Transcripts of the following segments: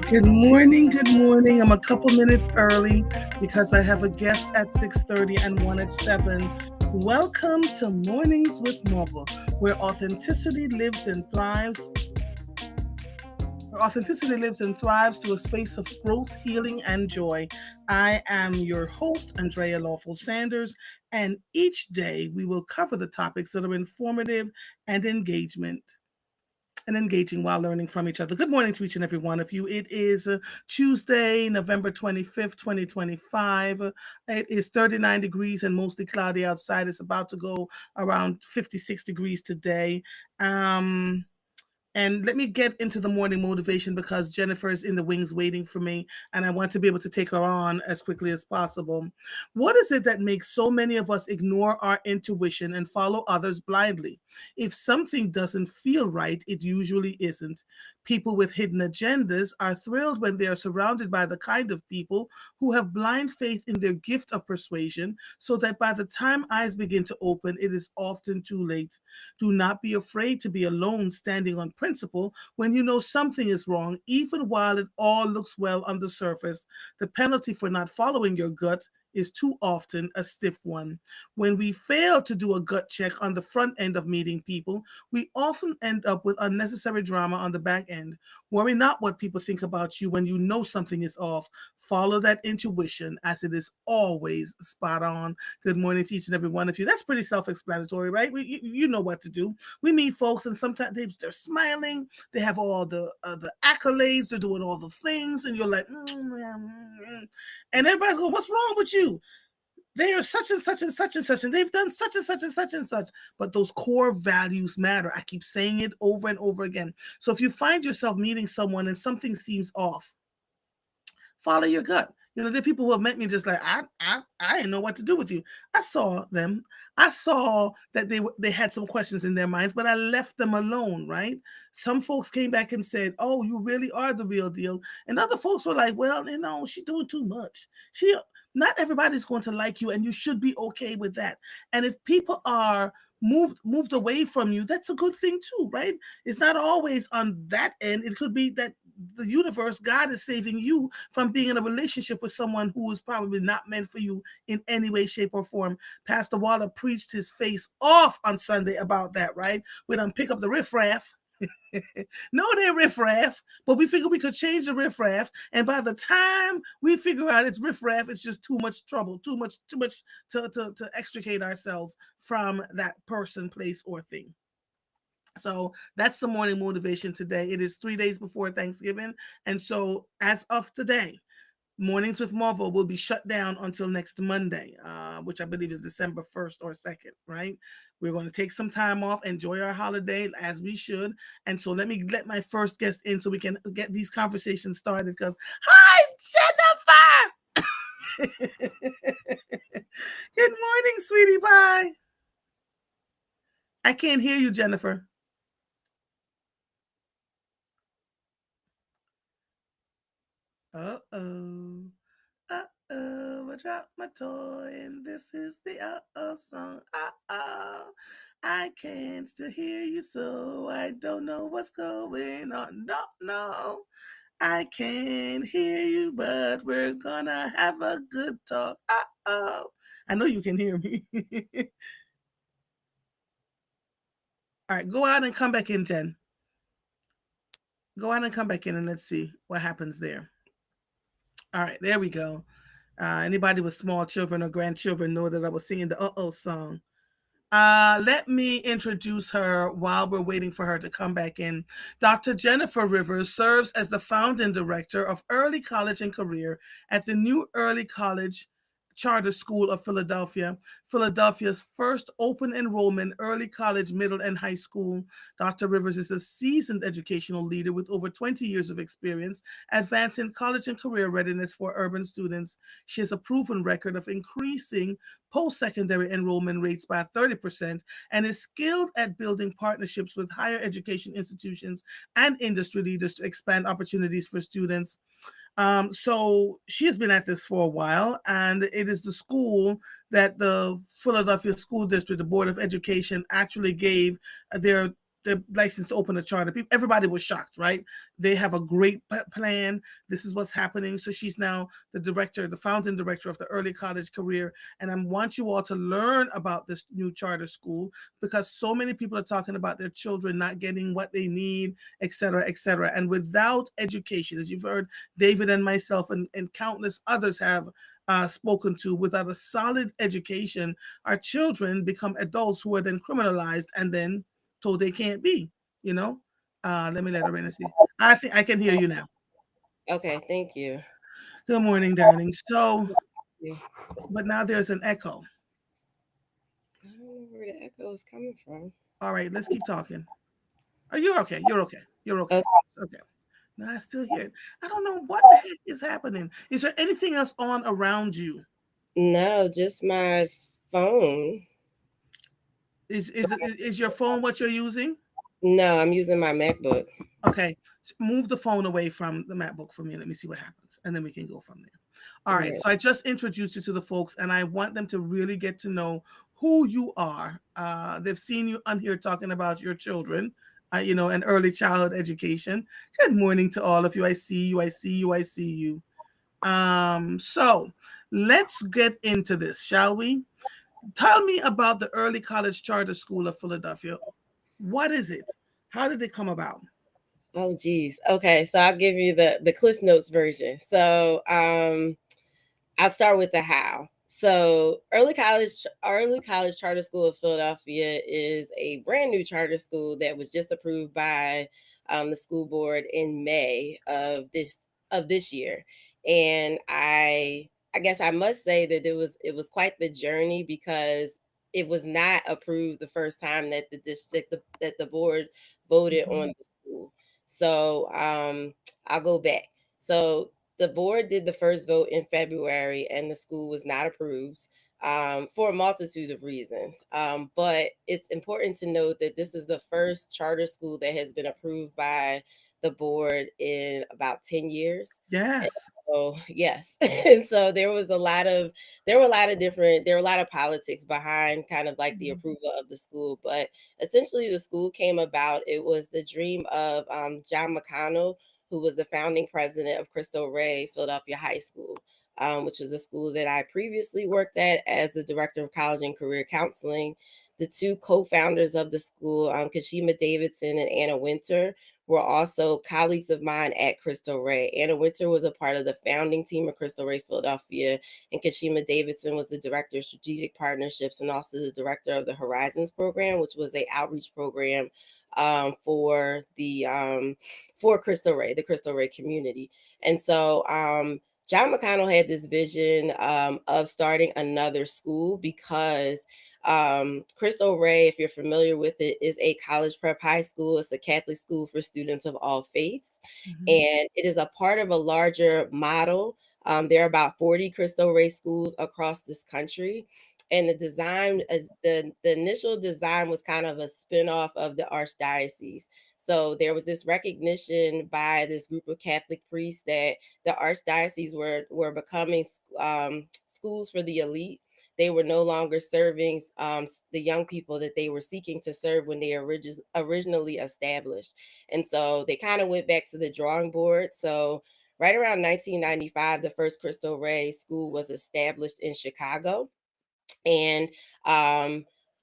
Good morning. Good morning. I'm a couple minutes early because I have a guest at 6:30 and one at 7. Welcome to Mornings with Marvel, where authenticity lives and thrives to a space of growth, healing, and joy. I am your host, Andrea Lawful Sanders, and each day we will cover the topics that are informative and engaging while learning from each other. Good morning to each and every one of you. It is Tuesday, November 25th, 2025. It is 39 degrees and mostly cloudy outside. It's about to go around 56 degrees today. And let me get into the morning motivation because Jennifer is in the wings waiting for me, and I want to be able to take her on as quickly as possible. What is it that makes so many of us ignore our intuition and follow others blindly? If something doesn't feel right, it usually isn't. People with hidden agendas are thrilled when they are surrounded by the kind of people who have blind faith in their gift of persuasion, so that by the time eyes begin to open, it is often too late. Do not be afraid to be alone standing on principle when you know something is wrong, even while it all looks well on the surface. The penalty for not following your gut is too often a stiff one. When we fail to do a gut check on the front end of meeting people, we often end up with unnecessary drama on the back end. Worry not what people think about you when you know something is off. Follow that intuition as it is always spot on. Good morning to each and every one of you. That's pretty self-explanatory, right? You know what to do. We meet folks, and sometimes they're smiling. They have all the accolades. They're doing all the things, and you're like, and everybody's going, "What's wrong with you? They are such and such and such and such, and they've done such and such and such and such." But those core values matter. I keep saying it over and over again. So if you find yourself meeting someone and something seems off, follow your gut. There are people who have met me just like, I didn't know what to do with you. I saw them. I saw that they had some questions in their minds, but I left them alone, right? Some folks came back and said, "Oh, you really are the real deal." And other folks were like, "Well, she's doing too much. She Not everybody's going to like you, and you should be okay with that." And if people are moved away from you, that's a good thing too, right? It's not always on that end. It could be that the universe, God is saving you from being in a relationship with someone who is probably not meant for you in any way, shape, or form. Pastor Waller preached his face off on Sunday about that, right? We don't pick up the riffraff. No, they're riffraff, but we figured we could change the riffraff. And by the time we figure out it's riffraff, it's just too much trouble, too much to extricate ourselves from that person, place, or thing. So that's the morning motivation today. It is 3 days before Thanksgiving. And so as of today, Mornings with Marvel will be shut down until next Monday, which I believe is December 1st or 2nd, right? We're going to take some time off, enjoy our holiday as we should. And so let me let my first guest in so we can get these conversations started. Because, hi, Jennifer! Good morning, sweetie pie. I can't hear you, Jennifer. Uh-oh. Uh-oh, I dropped my toy, and this is the uh-oh song. Uh-oh, I can still hear you, so I don't know what's going on. No, no, I can't hear you, but we're gonna have a good talk. Uh-oh. I know you can hear me. All right, go out and come back in, Jen. Go out and come back in, and let's see what happens there. All right, there we go. Anybody with small children or grandchildren know that I was singing the uh-oh song. Let me introduce her while we're waiting for her to come back in. Dr. Jennifer Rivers serves as the founding director of Early College and Career at the New Early College Charter School of Philadelphia, Philadelphia's first open enrollment early college, middle, and high school. Dr. Rivers is a seasoned educational leader with over 20 years of experience advancing college and career readiness for urban students. She has a proven record of increasing post-secondary enrollment rates by 30% and is skilled at building partnerships with higher education institutions and industry leaders to expand opportunities for students. So she has been at this for a while, and it is the school that the Philadelphia School District, the Board of Education, actually gave their the license to open a charter. Everybody was shocked, right? They have a great plan. This is what's happening. So she's now the director, the founding director of the early college career. And I want you all to learn about this new charter school, because so many people are talking about their children not getting what they need, et cetera, et cetera. And without education, as you've heard, David and myself and countless others have spoken to, without a solid education, our children become adults who are then criminalized and then told they can't be, you know? Let me let Arena see. I think I can hear you now. Okay, thank you. Good morning, darling. So, Yeah. but now there's an echo. I don't know where the echo is coming from. All right, let's keep talking. Oh, you're okay. You're okay. You're okay. Okay. Okay. No, I still hear it. I don't know what the heck is happening. Is there anything else on around you? No, just my phone. Is your phone what you're using? No, I'm using my MacBook. Okay, move the phone away from the MacBook for me. Let me see what happens, and then we can go from there. All right. Right. So I just introduced you to the folks, and I want them to really get to know who you are. They've seen you on here talking about your children, and early childhood education. Good morning to all of you. I see you. I see you. I see you. So let's get into this, shall we? Tell me about the Early College Charter School of Philadelphia. What is it? How did it come about? Oh, geez. Okay, so I'll give you the Cliff Notes version. So, I'll start with the how. So, Early College Charter School of Philadelphia is a brand new charter school that was just approved by the school board in May of this year, and I guess I must say that it was quite the journey, because it was not approved the first time that that the board voted Mhm. on the school. So I'll go back. So the board did the first vote in February, and the school was not approved for a multitude of reasons. But it's important to note that this is the first charter school that has been approved by the board in about 10 years. And Yes. so yes, and so there were a lot of politics behind kind of like the Mhm. approval of the school, but essentially the school came about. It was the dream of John McConnell, who was the founding president of Cristo Rey Philadelphia High School, which was a school that I previously worked at as the director of college and career counseling. The two co-founders of the school, Kashima Davidson and Anna Winter, were also colleagues of mine at Cristo Rey. Anna Winter was a part of the founding team of Cristo Rey Philadelphia, and Kashima Davidson was the director of strategic partnerships and also the director of the Horizons program, which was a outreach program for for Cristo Rey, the Cristo Rey community. And so John McConnell had this vision of starting another school, because Cristo Rey, if you're familiar with it, is a college prep high school. It's a Catholic school for students of all faiths, Mhm. and it is a part of a larger model. There are about 40 Cristo Rey schools across this country. And the design, as the initial design, was kind of a spinoff of the archdiocese. So there was this recognition by this group of Catholic priests that the archdiocese were becoming schools for the elite. They were no longer serving the young people that they were seeking to serve when they originally established. And so they kind of went back to the drawing board. So right around 1995, the first Cristo Rey school was established in Chicago, and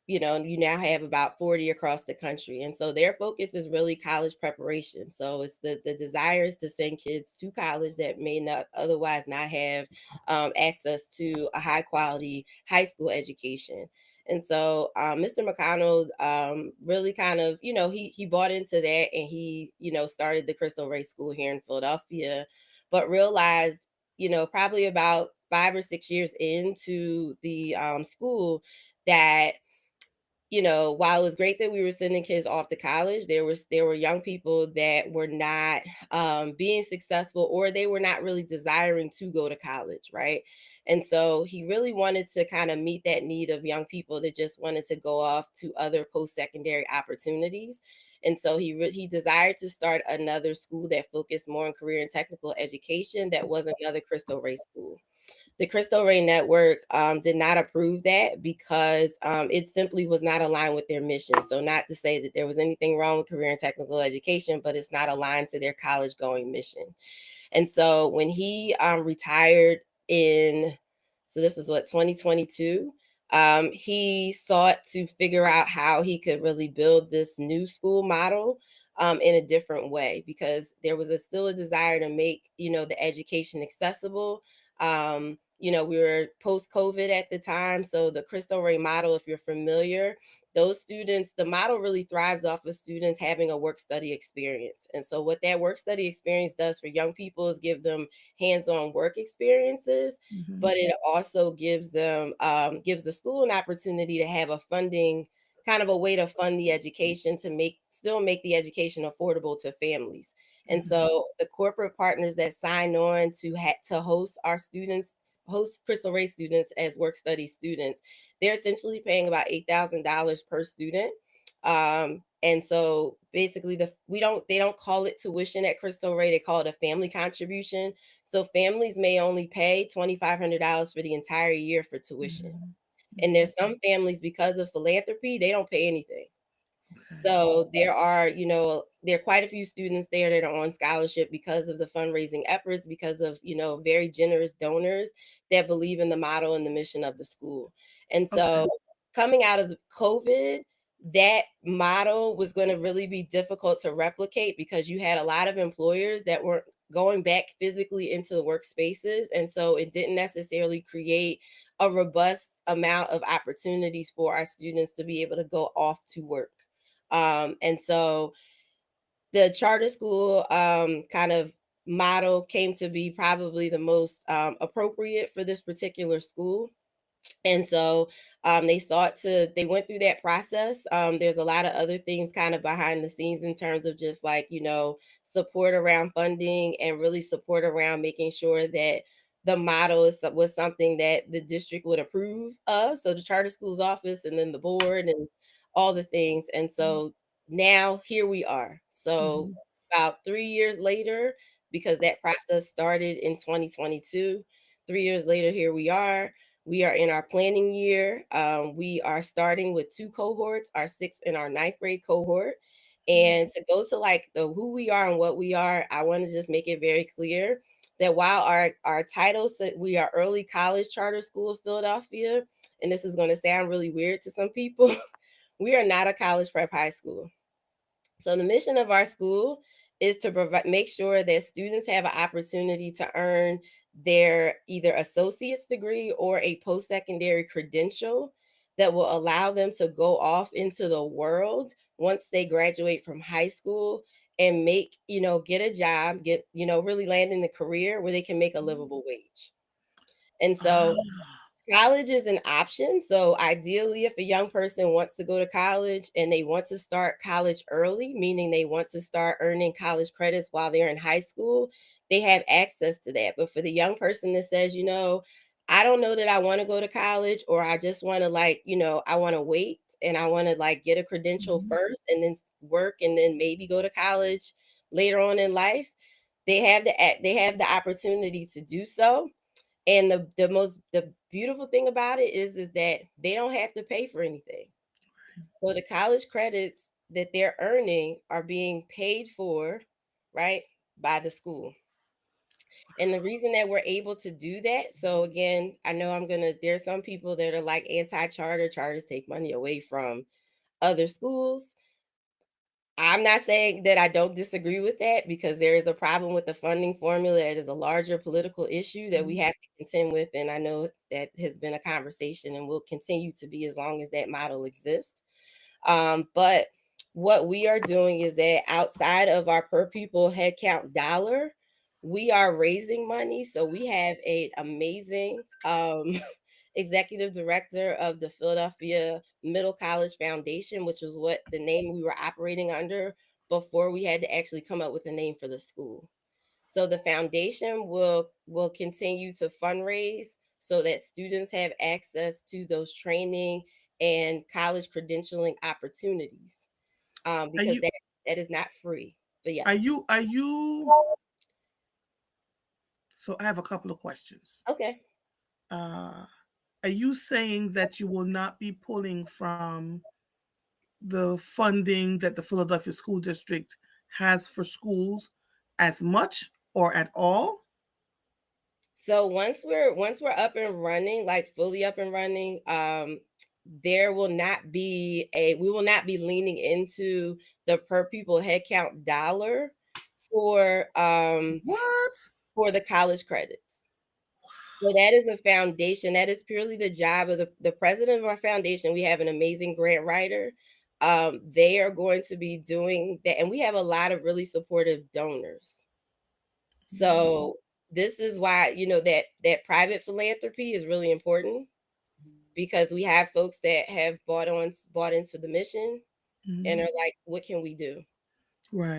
you now have about 40 across the country. And so their focus is really college preparation. So it's the desire is to send kids to college that may not otherwise not have access to a high quality high school education. And so Mr. McConnell really kind of, he bought into that, and he, started the Cristo Rey School here in Philadelphia, but realized, probably about 5 or 6 years into the school, that while it was great that we were sending kids off to college, there were young people that were not being successful, or they were not really desiring to go to college, right? And so he really wanted to kind of meet that need of young people that just wanted to go off to other post-secondary opportunities. And so he desired to start another school that focused more on career and technical education, that was another Cristo Rey school. The Crystal Ray Network did not approve that because it simply was not aligned with their mission. So, not to say that there was anything wrong with career and technical education, but it's not aligned to their college going mission. And so, when he retired in, so this is what, 2022, he sought to figure out how he could really build this new school model in a different way, because there was still a desire to make, the education accessible. We were post COVID at the time. So the Cristo Ray model, if you're familiar, those students, the model really thrives off of students having a work study experience. And so what that work study experience does for young people is give them hands-on work experiences, Mhm. but it also gives them gives the school an opportunity to have a funding, kind of a way to fund the education, to make the education affordable to families. And Mhm. so the corporate partners that sign on to host our students, host Crystal Ray students as work study students, they're essentially paying about $8,000 per student. And so basically they don't call it tuition at Crystal Ray, they call it a family contribution. So families may only pay $2,500 for the entire year for tuition. Mhm. And Mhm. there's some families, because of philanthropy, they don't pay anything. Okay. So there are quite a few students there that are on scholarship because of the fundraising efforts, because of, very generous donors that believe in the model and the mission of the school. And Okay. so coming out of COVID, that model was going to really be difficult to replicate, because you had a lot of employers that weren't going back physically into the workspaces. And so it didn't necessarily create a robust amount of opportunities for our students to be able to go off to work. And so the charter school kind of model came to be probably the most appropriate for this particular school. And so they went through that process. There's a lot of other things kind of behind the scenes in terms of just like, support around funding, and really support around making sure that the model was something that the district would approve of. So the charter schools office, and then the board, and all the things. And so now here we are. So Mhm. about 3 years later, because that process started in 2022, 3 years later, here we are. We are in our planning year. We are starting with two cohorts, our sixth and our ninth grade cohort. And to go to like the who we are and what we are, I want to just make it very clear that while our title said we are Early College Charter School of Philadelphia, and this is going to sound really weird to some people, we are not a college prep high school. So the mission of our school is to make sure that students have an opportunity to earn their either associate's degree or a post-secondary credential that will allow them to go off into the world once they graduate from high school, and get a job, really land in the career where they can make a livable wage. And so Ah. college is an option. So ideally, if a young person wants to go to college and they want to start college early, meaning they want to start earning college credits while they're in high school, they have access to that. But for the young person that says, I don't know that I want to go to college, or I just want to I want to wait, and I want to get a credential Mhm. first and then work and then maybe go to college later on in life, they have the opportunity to do so. And the beautiful thing about it is that they don't have to pay for anything. So the college credits that they're earning are being paid for, right, by the school. And the reason that we're able to do that, so again, I know there's some people that are like anti-charter, charters take money away from other schools. I'm not saying that I don't disagree with that, because there is a problem with the funding formula that is a larger political issue that we Mhm. have to contend with. And I know that has been a conversation and will continue to be as long as that model exists. But what we are doing is that outside of our per pupil headcount dollar, we are raising money. So we have an amazing executive director of the Philadelphia Middle College Foundation, which was what the name we were operating under before we had to actually come up with a name for the school. So the foundation will continue to fundraise so that students have access to those training and college credentialing opportunities, Are because you that is not free. But are yes, you are you so I have a couple of questions. okay. Uh, are you saying that you will not be pulling from the funding that the Philadelphia School District has for schools as much or at all? So once we're up and running, like fully up and running, there will not be a we will not be leaning into the per pupil head count dollar for um What? for the college credits. So that is a foundation. That is purely the job of the president of our foundation. We have an amazing grant writer. They are going to be doing that, and we have a lot of really supportive donors. Mm-hmm. So this is why, that private philanthropy is really important, because we have folks that have bought into the mission and Mm-hmm. are like, what can we do?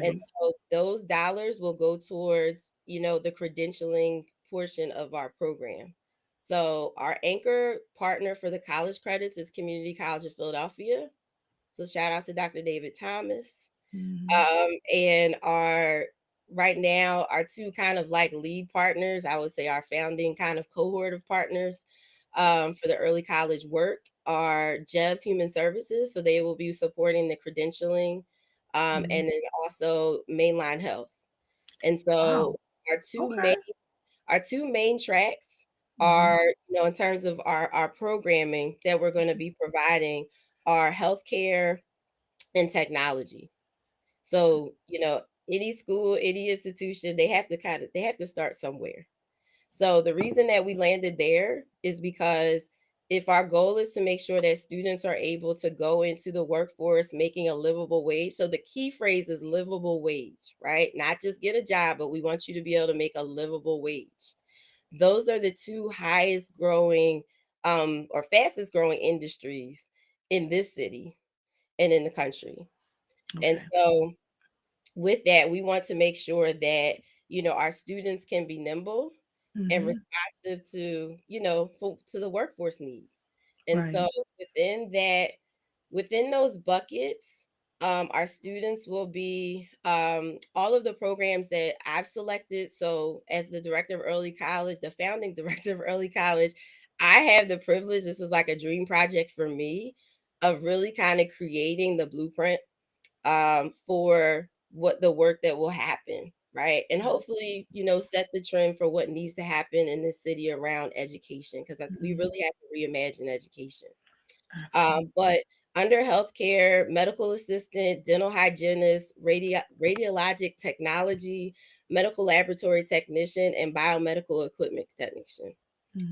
And Right. so those dollars will go towards, the credentialing portion of our program. So our anchor partner for the college credits is Community College of Philadelphia. So shout out to Dr. David Thomas. Mm-hmm. And our right now, our two kind of like lead partners, I would say our founding kind of cohort of partners, for the early college work, are Jeb's Human Services. So they will be supporting the credentialing, Mm-hmm. and then also Mainline Health. And Wow. so our two Okay. main our two main tracks Mm-hmm. are, in terms of our programming that we're going to be providing, are healthcare and technology. So, any school, any institution, they have to start somewhere. So the reason that we landed there is because if our goal is to make sure that students are able to go into the workforce making a livable wage, so the key phrase is livable wage, right? Not just get a job, but we want you to be able to make a livable wage. Those are the two highest growing, or fastest growing industries in this city and in the country. And Okay. so with that, we want to make sure that, our students can be nimble and Mm-hmm. responsive to, to the workforce needs. And Right. so within that, within those buckets, our students will be, all of the programs that I've selected. So as the director of early college, the founding director of early college, I have the privilege, this is like a dream project for me, of really kind of creating the blueprint, for what the work that will happen, right? And hopefully, set the trend for what needs to happen in this city around education, because we Mm-hmm. really have to reimagine education. Absolutely. But under healthcare, medical assistant, dental hygienist, radiologic technology, medical laboratory technician, and biomedical equipment technician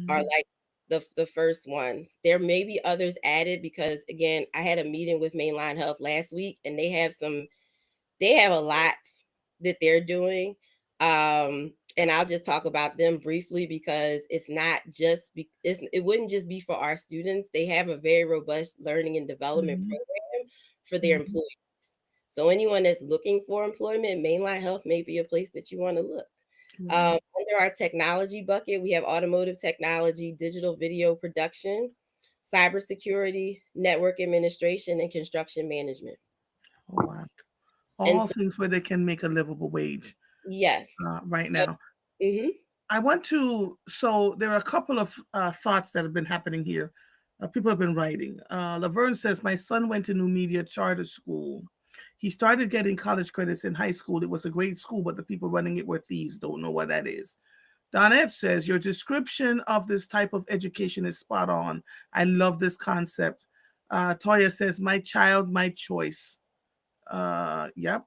are Mm-hmm. like the first ones. There may be others added because, again, I had a meeting with Mainline Health last week, and they have a lot that they're doing. And I'll just talk about them briefly because it's not just it wouldn't just be for our students. They have a very robust learning and development Mm-hmm. program for their Mm-hmm. employees. So anyone that's looking for employment, Mainline Health may be a place that you want to look. Right. Under our technology bucket, we have automotive technology, digital video production, cybersecurity, network administration, and construction management. Oh, wow. And All so, things where they can make a livable wage yes. right So, now. mhm. I want to, so there are a couple of thoughts that have been happening here. People have been writing. Laverne says, my son went to New Media Charter School. He started getting college credits in high school. It was a great school, but the people running it were thieves. Don't know what that is. Donette says, your description of this type of education is spot on. I love this concept. Toya says, my child, my choice. Yep.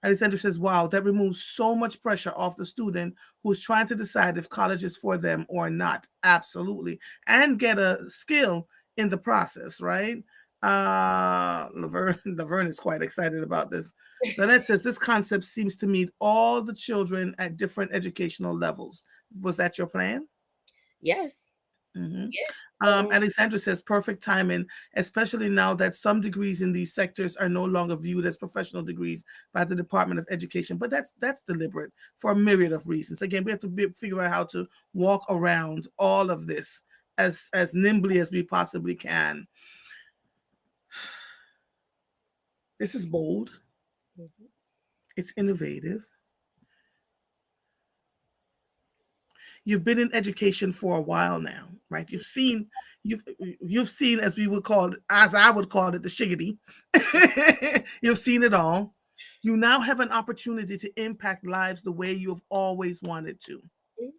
Alexander says, wow, that removes so much pressure off the student who's trying to decide if college is for them or not. Absolutely. And get a skill in the process, right? Laverne is quite excited about this. Donette says, this concept seems to meet all the children at different educational levels. Was that your plan? Yes. Mm-hmm. Yeah. So Alexandra says perfect timing, especially now that some degrees in these sectors are no longer viewed as professional degrees by the Department of Education. But that's deliberate for a myriad of reasons. Again, we have to figure out how to walk around all of this as nimbly as we possibly can. This is bold. mhm. It's innovative. You've been in education for a while now, right? You've you've seen, as we would call it, as I would call it, the shiggity. You've seen it all. You now have an opportunity to impact lives the way you have always wanted to. Mhm.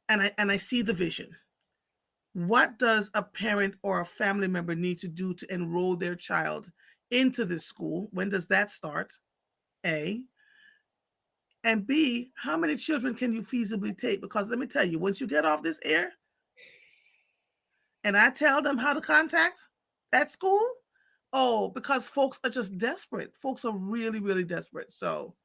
And I see the vision. What does a parent or a family member need to do to enroll their child into this school? When does that start? A. And B, how many children can you feasibly take? Because let me tell you, once you get off this air and I tell them how to contact that school, oh, because folks are just desperate. Folks are really, really desperate. So,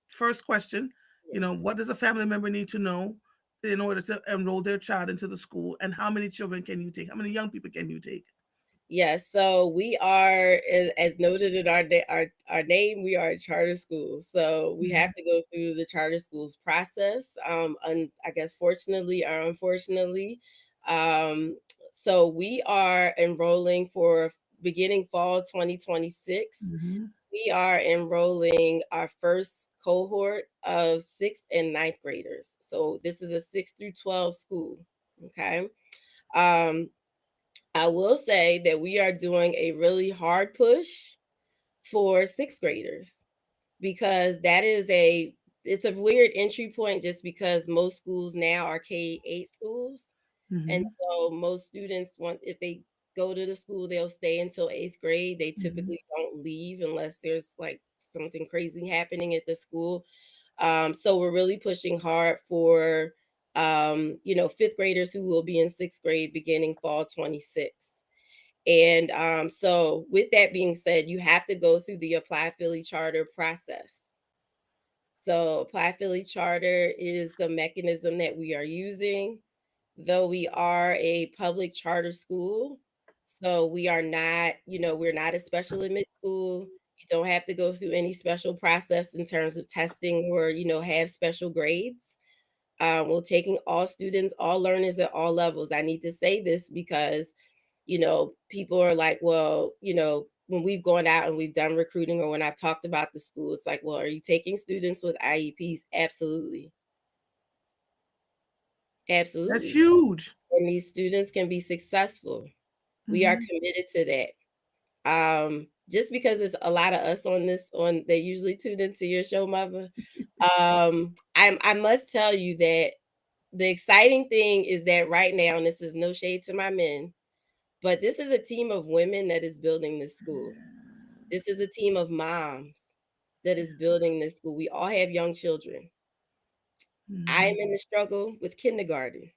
first question, Yes. what does a family member need to know in order to enroll their child into the school? And how many children can you take? How many young people can you take? Yes, so we are, as noted in our name, we are a charter school. So we have Mhm. to go through the charter schools process. I guess fortunately or unfortunately, um, so we are enrolling for beginning fall 2026. Mhm. We are enrolling our first cohort of sixth and ninth graders. So this is a 6 through 12 school. Okay. Um, I will say that we are doing a really hard push for sixth graders because it's a weird entry point just because most schools now are K-8 schools. And Mhm. so most students want, if they go to the school, they'll stay until eighth grade. They Mhm. typically don't leave unless there's like something crazy happening at the school. So we're really pushing hard for fifth graders who will be in sixth grade beginning fall 26. And so with that being said, you have to go through the Apply Philly Charter process. So Apply Philly Charter is the mechanism that we are using, though we are a public charter school. So we are not, we're not a special admit school. You don't have to go through any special process in terms of testing or, have special grades. We're taking all students, all learners at all levels. I need to say this because, people are like, well, when we've gone out and we've done recruiting or when I've talked about the school, it's like, well, are you taking students with IEPs? Absolutely. That's Absolutely. huge. And these students can be successful. We are Mhm. committed to that. Just because it's a lot of us on this on they usually tune into your show, mother. I must tell you that the exciting thing is that right now, and this is no shade to my men, but this is a team of women that is building this school. This is a team of moms that is building this school. We all have young children. I am Mhm. in the struggle with kindergarten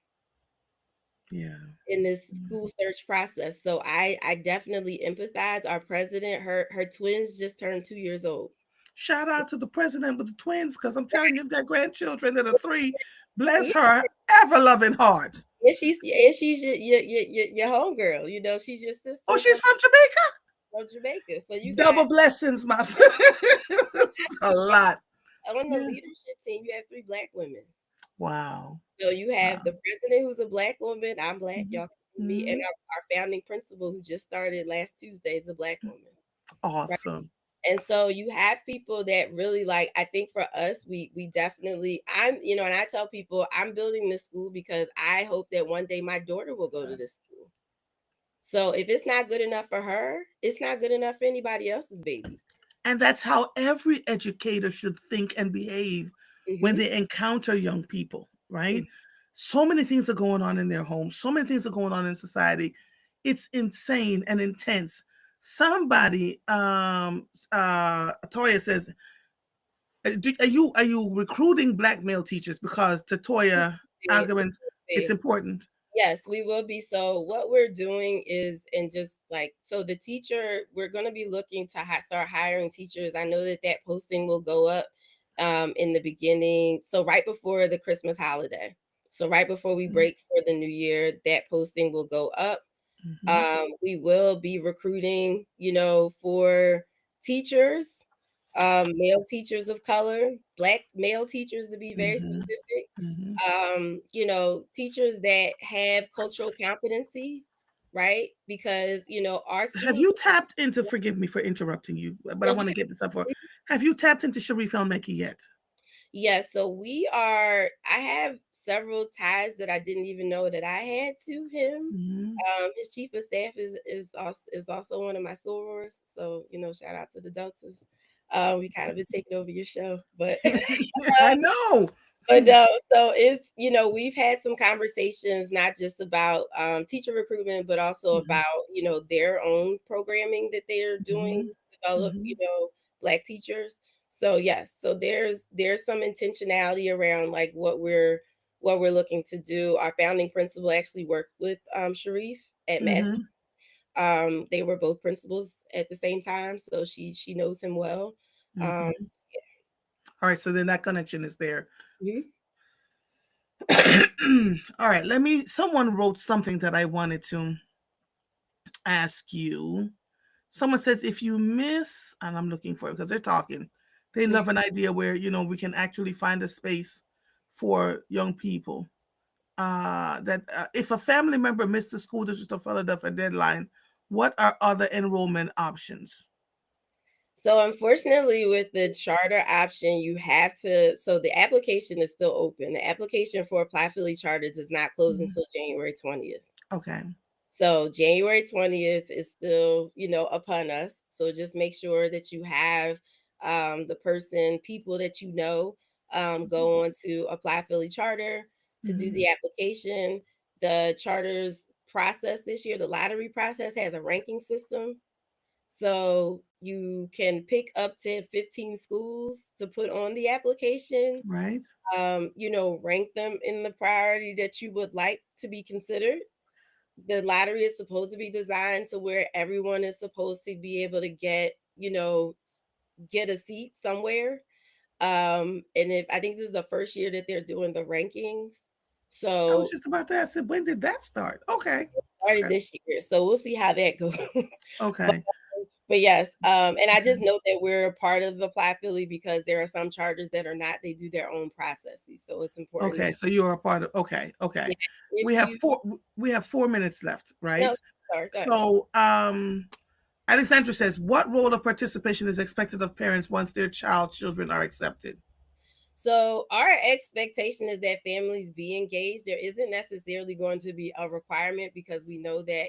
Yeah. in this school search process. So I definitely empathize. Our president, her twins just turned 2 years old. Shout out to the president with the twins, because I'm telling you, you've got grandchildren that are three. Bless Yeah, her ever loving heart. and she's your homegirl. She's your Oh, sister she's from Jamaica. from Jamaica. So you got Double blessings, my you That's a got lot. on the Yeah. leadership team, you have three Black women. Wow. So you have Wow. the president who's a Black woman. I'm Black, Mhm. y'all can see me, and Mhm. our founding principal who just started last Tuesday is a Black woman. Right. Awesome. And so you have people that really like, I think for us, we definitely and I tell people I'm building this school because I hope that one day my daughter will go to this school. So if it's not good enough for her, it's not good enough for anybody else's baby. And that's how every educator should think and behave when Hmm. they encounter young people, right? So many things are going on in their homes, so many things are going on in society. It's insane and intense. Somebody, Toya says, are you recruiting black male teachers? Because to Toya arguments, it's important. Yes, we will be. So what we're doing is, and just like, so the teacher, we're going to be looking to start hiring teachers. I know that that posting will go up in the beginning. So right before the Christmas holiday. So right before we Mhm. break for the new year, that posting will go up. Mhm. We will be recruiting, for teachers, male teachers of color, Black male teachers to be very Mhm. specific, Mhm. teachers that have cultural competency, right? Because, our Have schools, you tapped into, forgive me for interrupting you, but I no, want to get this up for, have you tapped into Sharif El Mekki yet? Yes, so I have several ties that I didn't even know that I had to him. Mhm. His chief of staff is also one of my sorors. So, shout out to the Deltas. We kind of been taking over your show, but I know. but no, so we've had some conversations not just about teacher recruitment, but also Mhm, about, their own programming that they're doing mhm, to develop, mhm, Black teachers. So yes, so there's some intentionality around like what we're looking to do. Our founding principal actually worked with Sharif at Mass. mhm, They were both principals at the same time, so she knows him well. Um, mhm. All right, so then that connection is there. mhm. All right, let me. Someone wrote something that I wanted to ask you. Someone says if you miss, and I'm looking for it because they're talking. They love an idea where we can actually find a space for young people. That if a family member missed the school district of Philadelphia deadline, what are other enrollment options? So unfortunately, with the charter option, you have to. So the application is still open. The application for Apply Philly Charter does not close Mhm. until January 20th. Okay. So January 20th is still, upon us. So just make sure that you have people that go on to Apply Philly Charter to do Mhm. the application. The charters process this year, the lottery process has a ranking system. So you can pick up to 15 schools to put on the application, Right. rank them in the priority that you would like to be considered. The lottery is supposed to be designed to where everyone is supposed to be able to get a seat somewhere. And if I think this is the first year that they're doing the rankings. I was So just about to ask, when did that start? Okay. started Okay. this year. So we'll see how that goes. but Okay. but yes, and I just Okay. know that we're a part of Apply Philly because there are some charters that are not. They do their own processes, so it's important Okay. that So you're a part of. Okay. yeah, Okay. if We have you 4 minutes left, right? no, sorry, go ahead. So, Alexandra says, what role of participation is expected of parents once their children are accepted? So our expectation is that families be engaged. There isn't necessarily going to be a requirement because we know that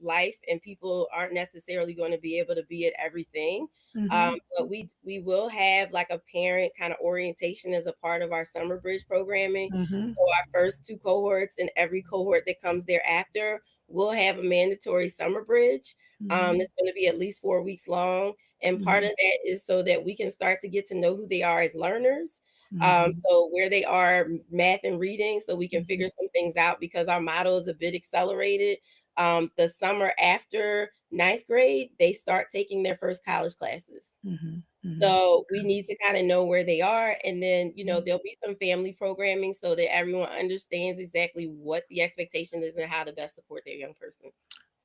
life and people aren't necessarily going to be able to be at everything. Mm-hmm. But we will have like a parent kind of orientation as a part of our summer bridge programming. Mm-hmm. So our first two cohorts and every cohort that comes thereafter will have a mandatory summer bridge. Mm-hmm. That's going to be at least 4 weeks long. And part Mm-hmm. of that is so that we can start to get to know who they are as learners, Mm-hmm. so where they are math and reading, so we can Mm-hmm. figure some things out because our model is a bit accelerated. The summer after ninth grade, they start taking their first college classes. Mm-hmm. Mm-hmm. So we need to kind of know where they are. And then, Okay. there'll be some family programming so that everyone understands exactly what the expectation is and how to best support their young person.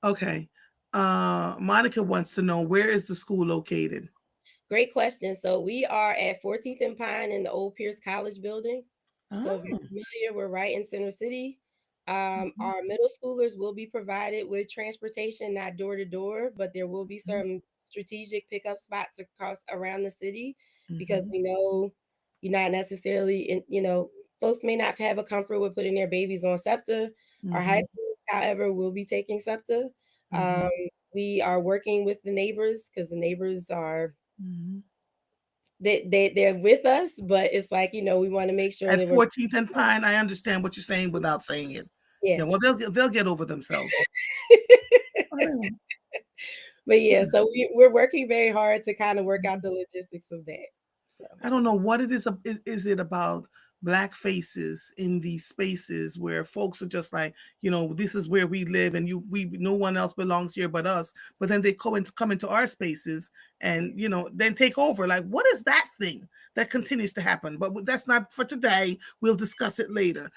Okay. Monica wants to know, where is the school located? Great question. So we are at 14th and Pine in the old Pierce College building. So if you're Oh. familiar, we're right in Center City. Mhm, Our middle schoolers will be provided with transportation, not door to door, but there will be mhm, some strategic pickup spots across around the city because mhm, we know you're not necessarily folks may not have a comfort with putting their babies on SEPTA. Our high mhm, schools, however, will be taking SEPTA. Um, mhm, we are working with the neighbors because the neighbors are mhm. they're with us, but it's like, we wanna make sure At that we're 14th and Pine, I understand what you're saying without saying it. yeah. Yeah, well, they'll get over themselves. Oh, they won't. But yeah, so we're working very hard to kinda work out the logistics of that. So I don't know what it is. Is it about black faces in these spaces where folks are just like, this is where we live, and no one else belongs here but us. But then they come into our spaces and then take over. Like, what is that thing that continues to happen? But that's not for today. We'll discuss it later.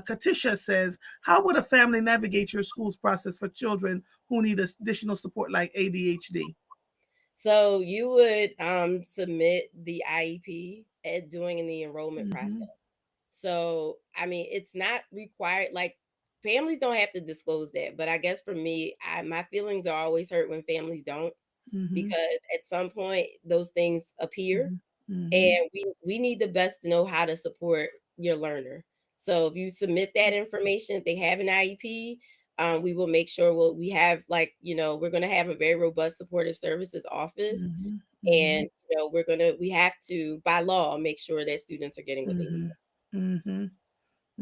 Katisha says, how would a family navigate your school's process for children who need additional support like ADHD? so you would, submit the IEP at doing the enrollment process. Mhm. So, I mean, it's not required, like, families don't have to disclose that, but I guess for me, my feelings are always hurt when families don't. Mm-hmm. because at some point those things appear, Mm-hmm. and we need the best to know how to support your learner. So if you submit that information, if they have an IEP, we will make sure we have, like, we're going to have a very robust supportive services office, Mm-hmm. and Mm-hmm. we have to, by law, make sure that students are getting what they Mm-hmm. need. Mm-hmm.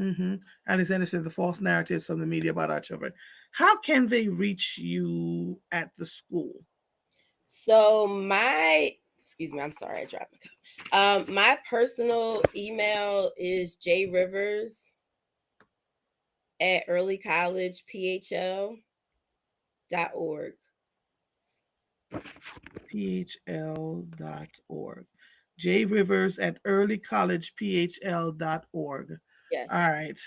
Mm-hmm. And it's interesting, the false narratives from the media about our children. How can they reach you at the school? So excuse me, I'm sorry, I dropped my cup. My personal email is jrivers@earlycollegephl.org. phl.org. jrivers at earlycollegephl.org. All Yes. right.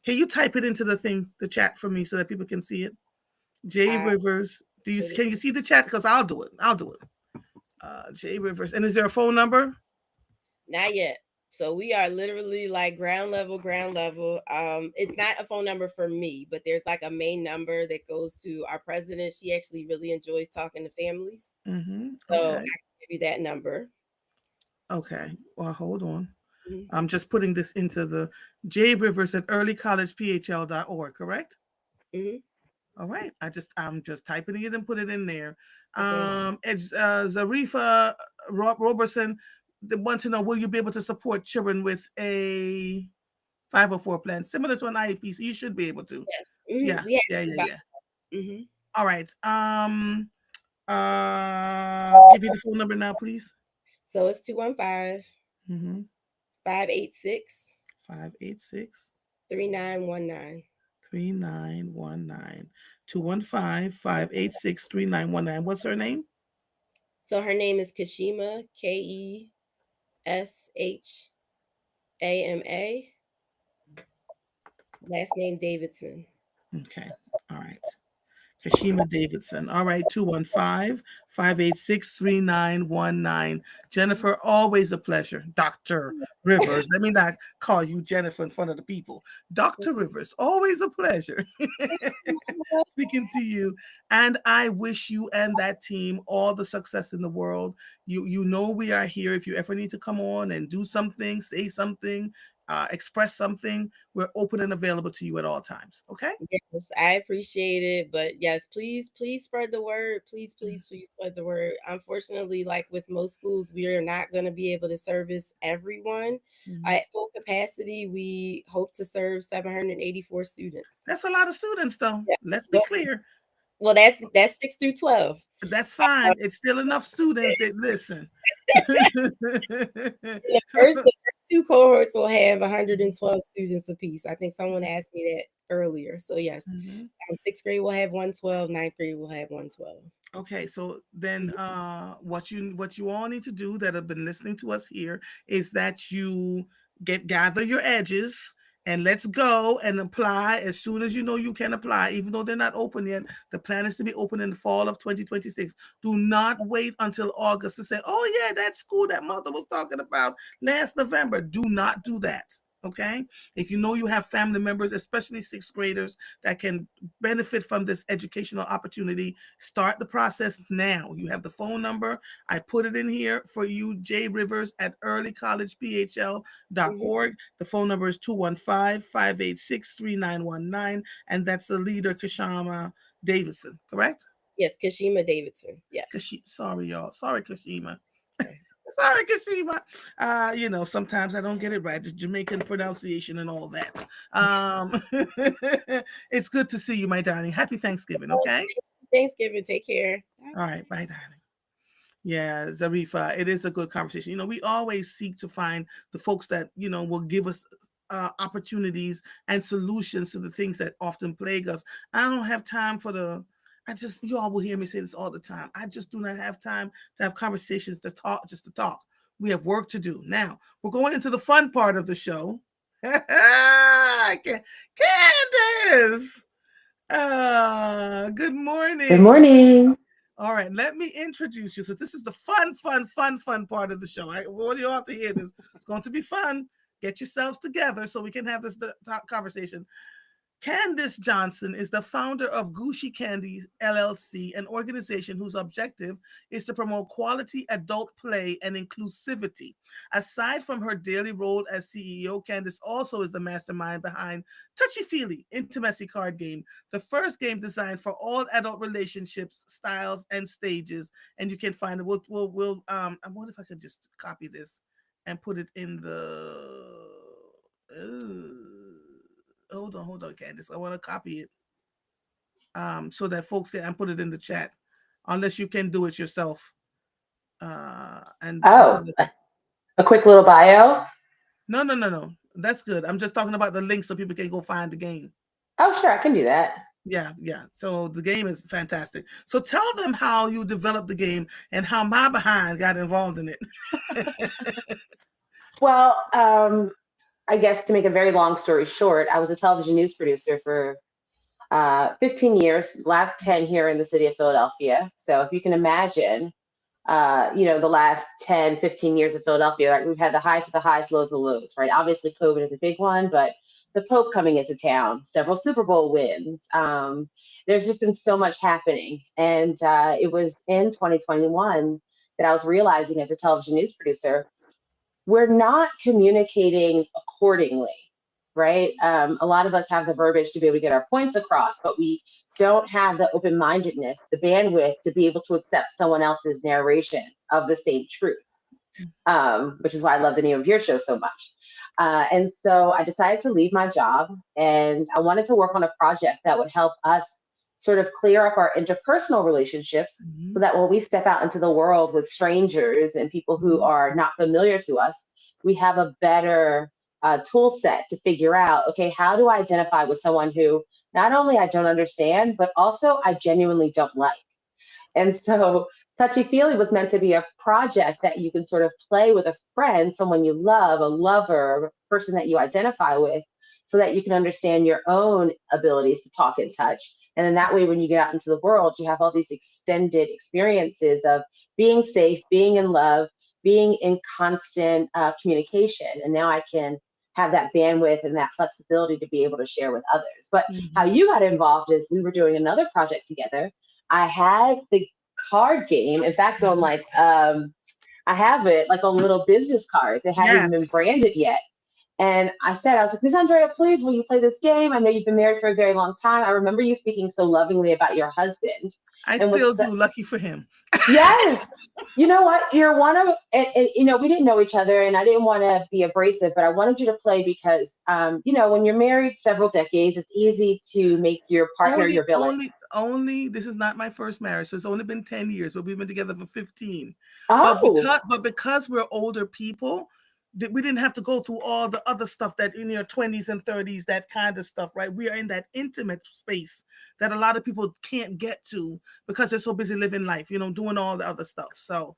Can you type it into the chat for me so that people can see it? J I Rivers. put it Can you see the chat? Because I'll do it. I'll do it. J Rivers. And is there a phone number? Not yet. So we are literally like ground level, ground level. It's not a phone number for me, but there's like a main number that goes to our president. She actually really enjoys talking to families. Mm-hmm. So I Okay. can give you that number. Okay. Well, hold on. Mhm. I'm just putting this into the J Rivers at earlycollegephl.org, correct? Mhm. All right. I'm just typing it and put it in there. Okay. It's Zarifa Robertson. They want to know, will you be able to support children with a 504 plan similar to an IEP? So you should be able to. Yes. Mhm. Yeah. We have Yeah. to Yeah. provide. Yeah. Mhm. All right. Give me the phone number now, please. So it's 215 Mm-hmm. 586 586 3919. 3919. 215 586 3919. What's her name? So her name is Kashima, Keshama. Last name Davidson. Okay. All right. Kashima Davidson. All right, 215 586 3919. Jennifer, always a pleasure. Dr. Rivers. Let me not call you Jennifer in front of the people. Dr. Rivers, always a pleasure speaking to you. And I wish you and that team all the success in the world. You know we are here. If you ever need to come on and do something, say something, express something, we're open and available to you at all times. Okay? Yes, I appreciate it. But yes, please, please spread the word. Please, please, please spread the word. Unfortunately, like with most schools, we are not going to be able to service everyone. Mhm. At full capacity, we hope to serve 784 students. That's a lot of students, though. Yeah. Let's be Well, clear. that's 6 through 12. That's fine. It's still enough students that listen. The first two cohorts will have 112 students apiece. I think someone asked me that earlier. So yes, Mhm. sixth grade will have 112, ninth grade will have 112. Okay, so then Mhm. what you all need to do that have been listening to us here is that you gather your edges and let's go and apply as soon as you know you can apply, even though they're not open yet. The plan is to be open in the fall of 2026. Do not wait until August to say, oh yeah, that school that mother was talking about last November. Do not do that. Okay. If you know you have family members, especially sixth graders, that can benefit from this educational opportunity, start the process now. You have the phone number. I put it in here for you, J Rivers at Mhm. earlycollegephl.org. The phone number is 215 586 3919, and that's the leader, Kashama Davidson, correct? Yes, Kashima Davidson. Yes. Sorry, y'all. Sorry, Kashima. Okay. Sorry, Kashima. Sometimes I don't get it right. The Jamaican pronunciation and all that. It's good to see you, my darling. Happy Thanksgiving, okay? Thanksgiving. Take care. All right, bye, darling. Yeah, Zarifa, it is a good conversation. We always seek to find the folks that, will give us opportunities and solutions to the things that often plague us. I don't have time you all will hear me say this all the time. I just do not have time to have conversations to talk, just to talk. We have work to do. Now, we're going into the fun part of the show. Candace! Good Good morning. morning. All right, let me introduce you. So this is the fun, fun, fun, fun part of the show. I want you all to hear this. It's going to be fun. Get yourselves together so we can have this talk conversation. Candice Johnson is the founder of Gucci Candy LLC, an organization whose objective is to promote quality adult play and inclusivity. Aside from her daily role as CEO, Candice also is the mastermind behind Touchy Feely Intimacy Card Game, the first game designed for all adult relationships, styles, and stages. And you can find it. I wonder if I could just copy this and put it in the. Hold on, Candice. I want to copy it so that folks can and put it in the chat, unless you can do it yourself. And Oh, put it. a quick little bio. No, no, no, no. That's good. I'm just talking about the link so people can go find the game. Oh, sure, I can do that. Yeah, yeah. So the game is fantastic. So tell them how you developed the game and how my behind got involved in it. Well, I guess to make a very long story short, I was a television news producer for 15 years, last 10 here in the city of Philadelphia. So if you can imagine, the last 10, 15 years of Philadelphia, right, we've had the highs of the highs, lows of the lows, right? Obviously, COVID is a big one, but the Pope coming into town, several Super Bowl wins. There's just been so much happening. And it was in 2021 that I was realizing as a television news producer, we're not communicating accordingly, right? A lot of us have the verbiage to be able to get our points across, but we don't have the open mindedness, the bandwidth to be able to accept someone else's narration of the same truth, which is why I love the name of your show so much. And so I decided to leave my job and I wanted to work on a project that would help us sort of clear up our interpersonal relationships so Mhm, that when we step out into the world with strangers and people who mhm, are not familiar to us, we have a better tool set to figure out, okay, how do I identify with someone who not only I don't understand, but also I genuinely don't like? And so Touchy Feely was meant to be a project that you can sort of play with a friend, someone you love, a lover, a person that you identify with, so that you can understand your own abilities to talk and touch. And then that way, when you get out into the world, you have all these extended experiences of being safe, being in love, being in constant communication. And now I can have that bandwidth and that flexibility to be able to share with others. But how mhm. you got involved is we were doing another project together. I had the card game. In fact, on Mhm. like I have it like on little business cards. It hadn't even Yes, been branded yet. And I was like, Miss Andrea, please, will you play this game? I know you've been married for a very long time. I remember you speaking so lovingly about your husband. I And still what's do. Lucky for him. yes, you know what? You're one of, we didn't know each other and I didn't want to be abrasive, but I wanted you to play because, when you're married several decades, it's easy to make your partner Only, your villain. only, only. This is not my first marriage, so it's only been 10 years, but we've been together for 15. Oh, But because we're older people, that we didn't have to go through all the other stuff that in your 20s and 30s, that kind of stuff, right? We are in that intimate space that a lot of people can't get to because they're so busy living life, doing all the other stuff. So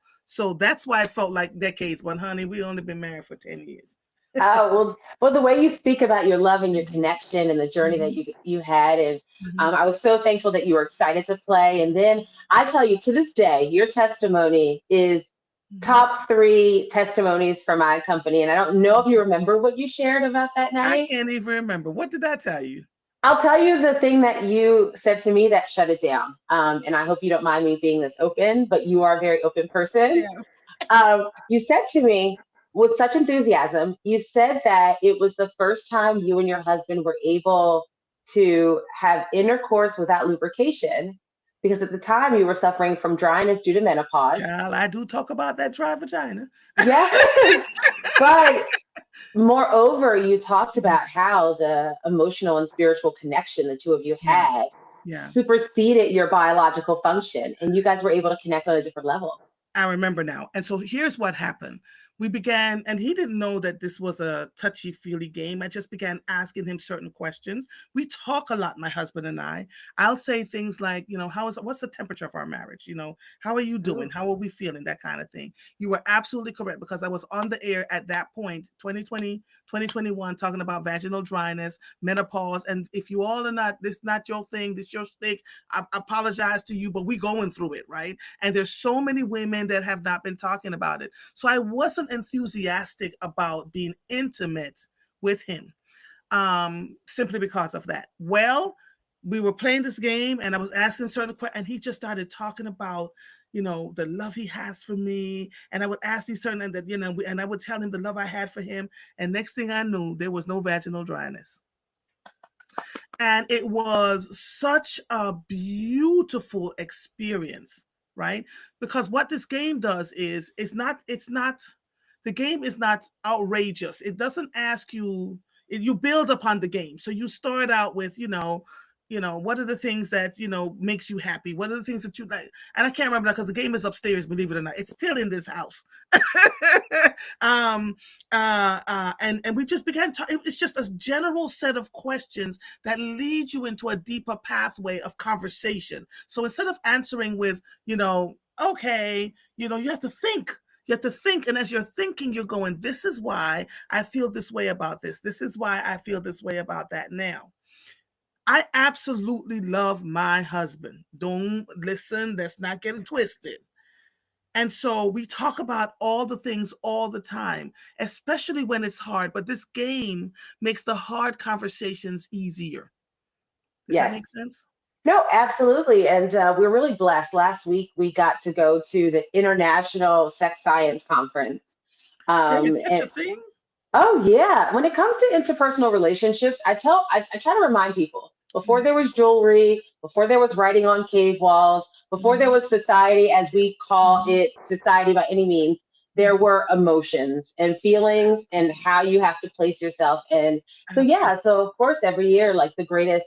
that's why it felt like decades. But honey, we only been married for 10 years. oh well, the way you speak about your love and your Mhm, connection and the journey that mhm, you had, and mhm, I was so thankful that you were excited to play. And then I tell you, to this day, your testimony is mhm, top three testimonies for my company. And I don't know if you mhm. remember what you shared about that I night. can't even remember. What did I tell you? I'll tell you the thing that you said to me that shut it down. And I hope you don't mind me being this open, but you are a very open person. Yeah. You said to me with such enthusiasm, you said that it was the first time you and your husband were able to have intercourse without lubrication because at the time you were suffering from dryness due to menopause. Child, I do talk about that dry vagina. Yes. But moreover, you talked Mhm. about how the emotional and spiritual connection the two of you Yes. had Yeah. superseded your biological function and you guys were able to connect on a different level. I remember now. And so here's what happened. We began, and he didn't know that this was a touchy feely game. I just began asking him certain questions. We talk a lot, my husband and I. I'll say things like, what's the temperature of our marriage? How are you doing? Oh, How are we feeling? That kind of thing. You were absolutely correct because I was on the air at that point, 2020, 2021, talking about vaginal dryness, menopause. And if you all are not, this not your thing, this your stick, I apologize to you, but we going through it, right? And there's so many women that have not been talking about it. So I wasn't enthusiastic about being intimate with him. simply because of that. Well, we were playing this game and I was asking certain questions, and he just started talking about, the love he has for me. And I would ask these certain, and that, and I would tell him the love I had for him. And next thing I knew, there was no vaginal dryness. And it was such a beautiful experience, right? Because what this game does is, the game is not outrageous. It doesn't ask you, you build upon the game. So you start out with, what are the things that, makes you happy? What are the things that you like? And I can't remember that because the game is upstairs, believe it or not. It's still in this house. And we just began to, it's just a general set of questions that lead you into a deeper pathway of conversation. So instead of answering with, okay, you have to think. You have to think, and as you're thinking, you're going, this is why I feel this way about this. This is why I feel this way about that now. I absolutely love my husband. Don't listen, let's not get it twisted. And so we talk about all the things all the time, especially when it's hard. But this game makes the hard conversations easier. Does that Yes. make sense? No, absolutely. And we're really blessed. Last week, we got to go to the International Sex Science Conference. There is such a And thing. oh yeah, when it comes to interpersonal relationships, I try to remind people before there was jewelry, before there was writing on cave walls, before there Mhm, was society as we call mhm, it society by any means, there mhm. were emotions and feelings and how you have to place yourself. And so Absolutely. yeah, so of course every year like the greatest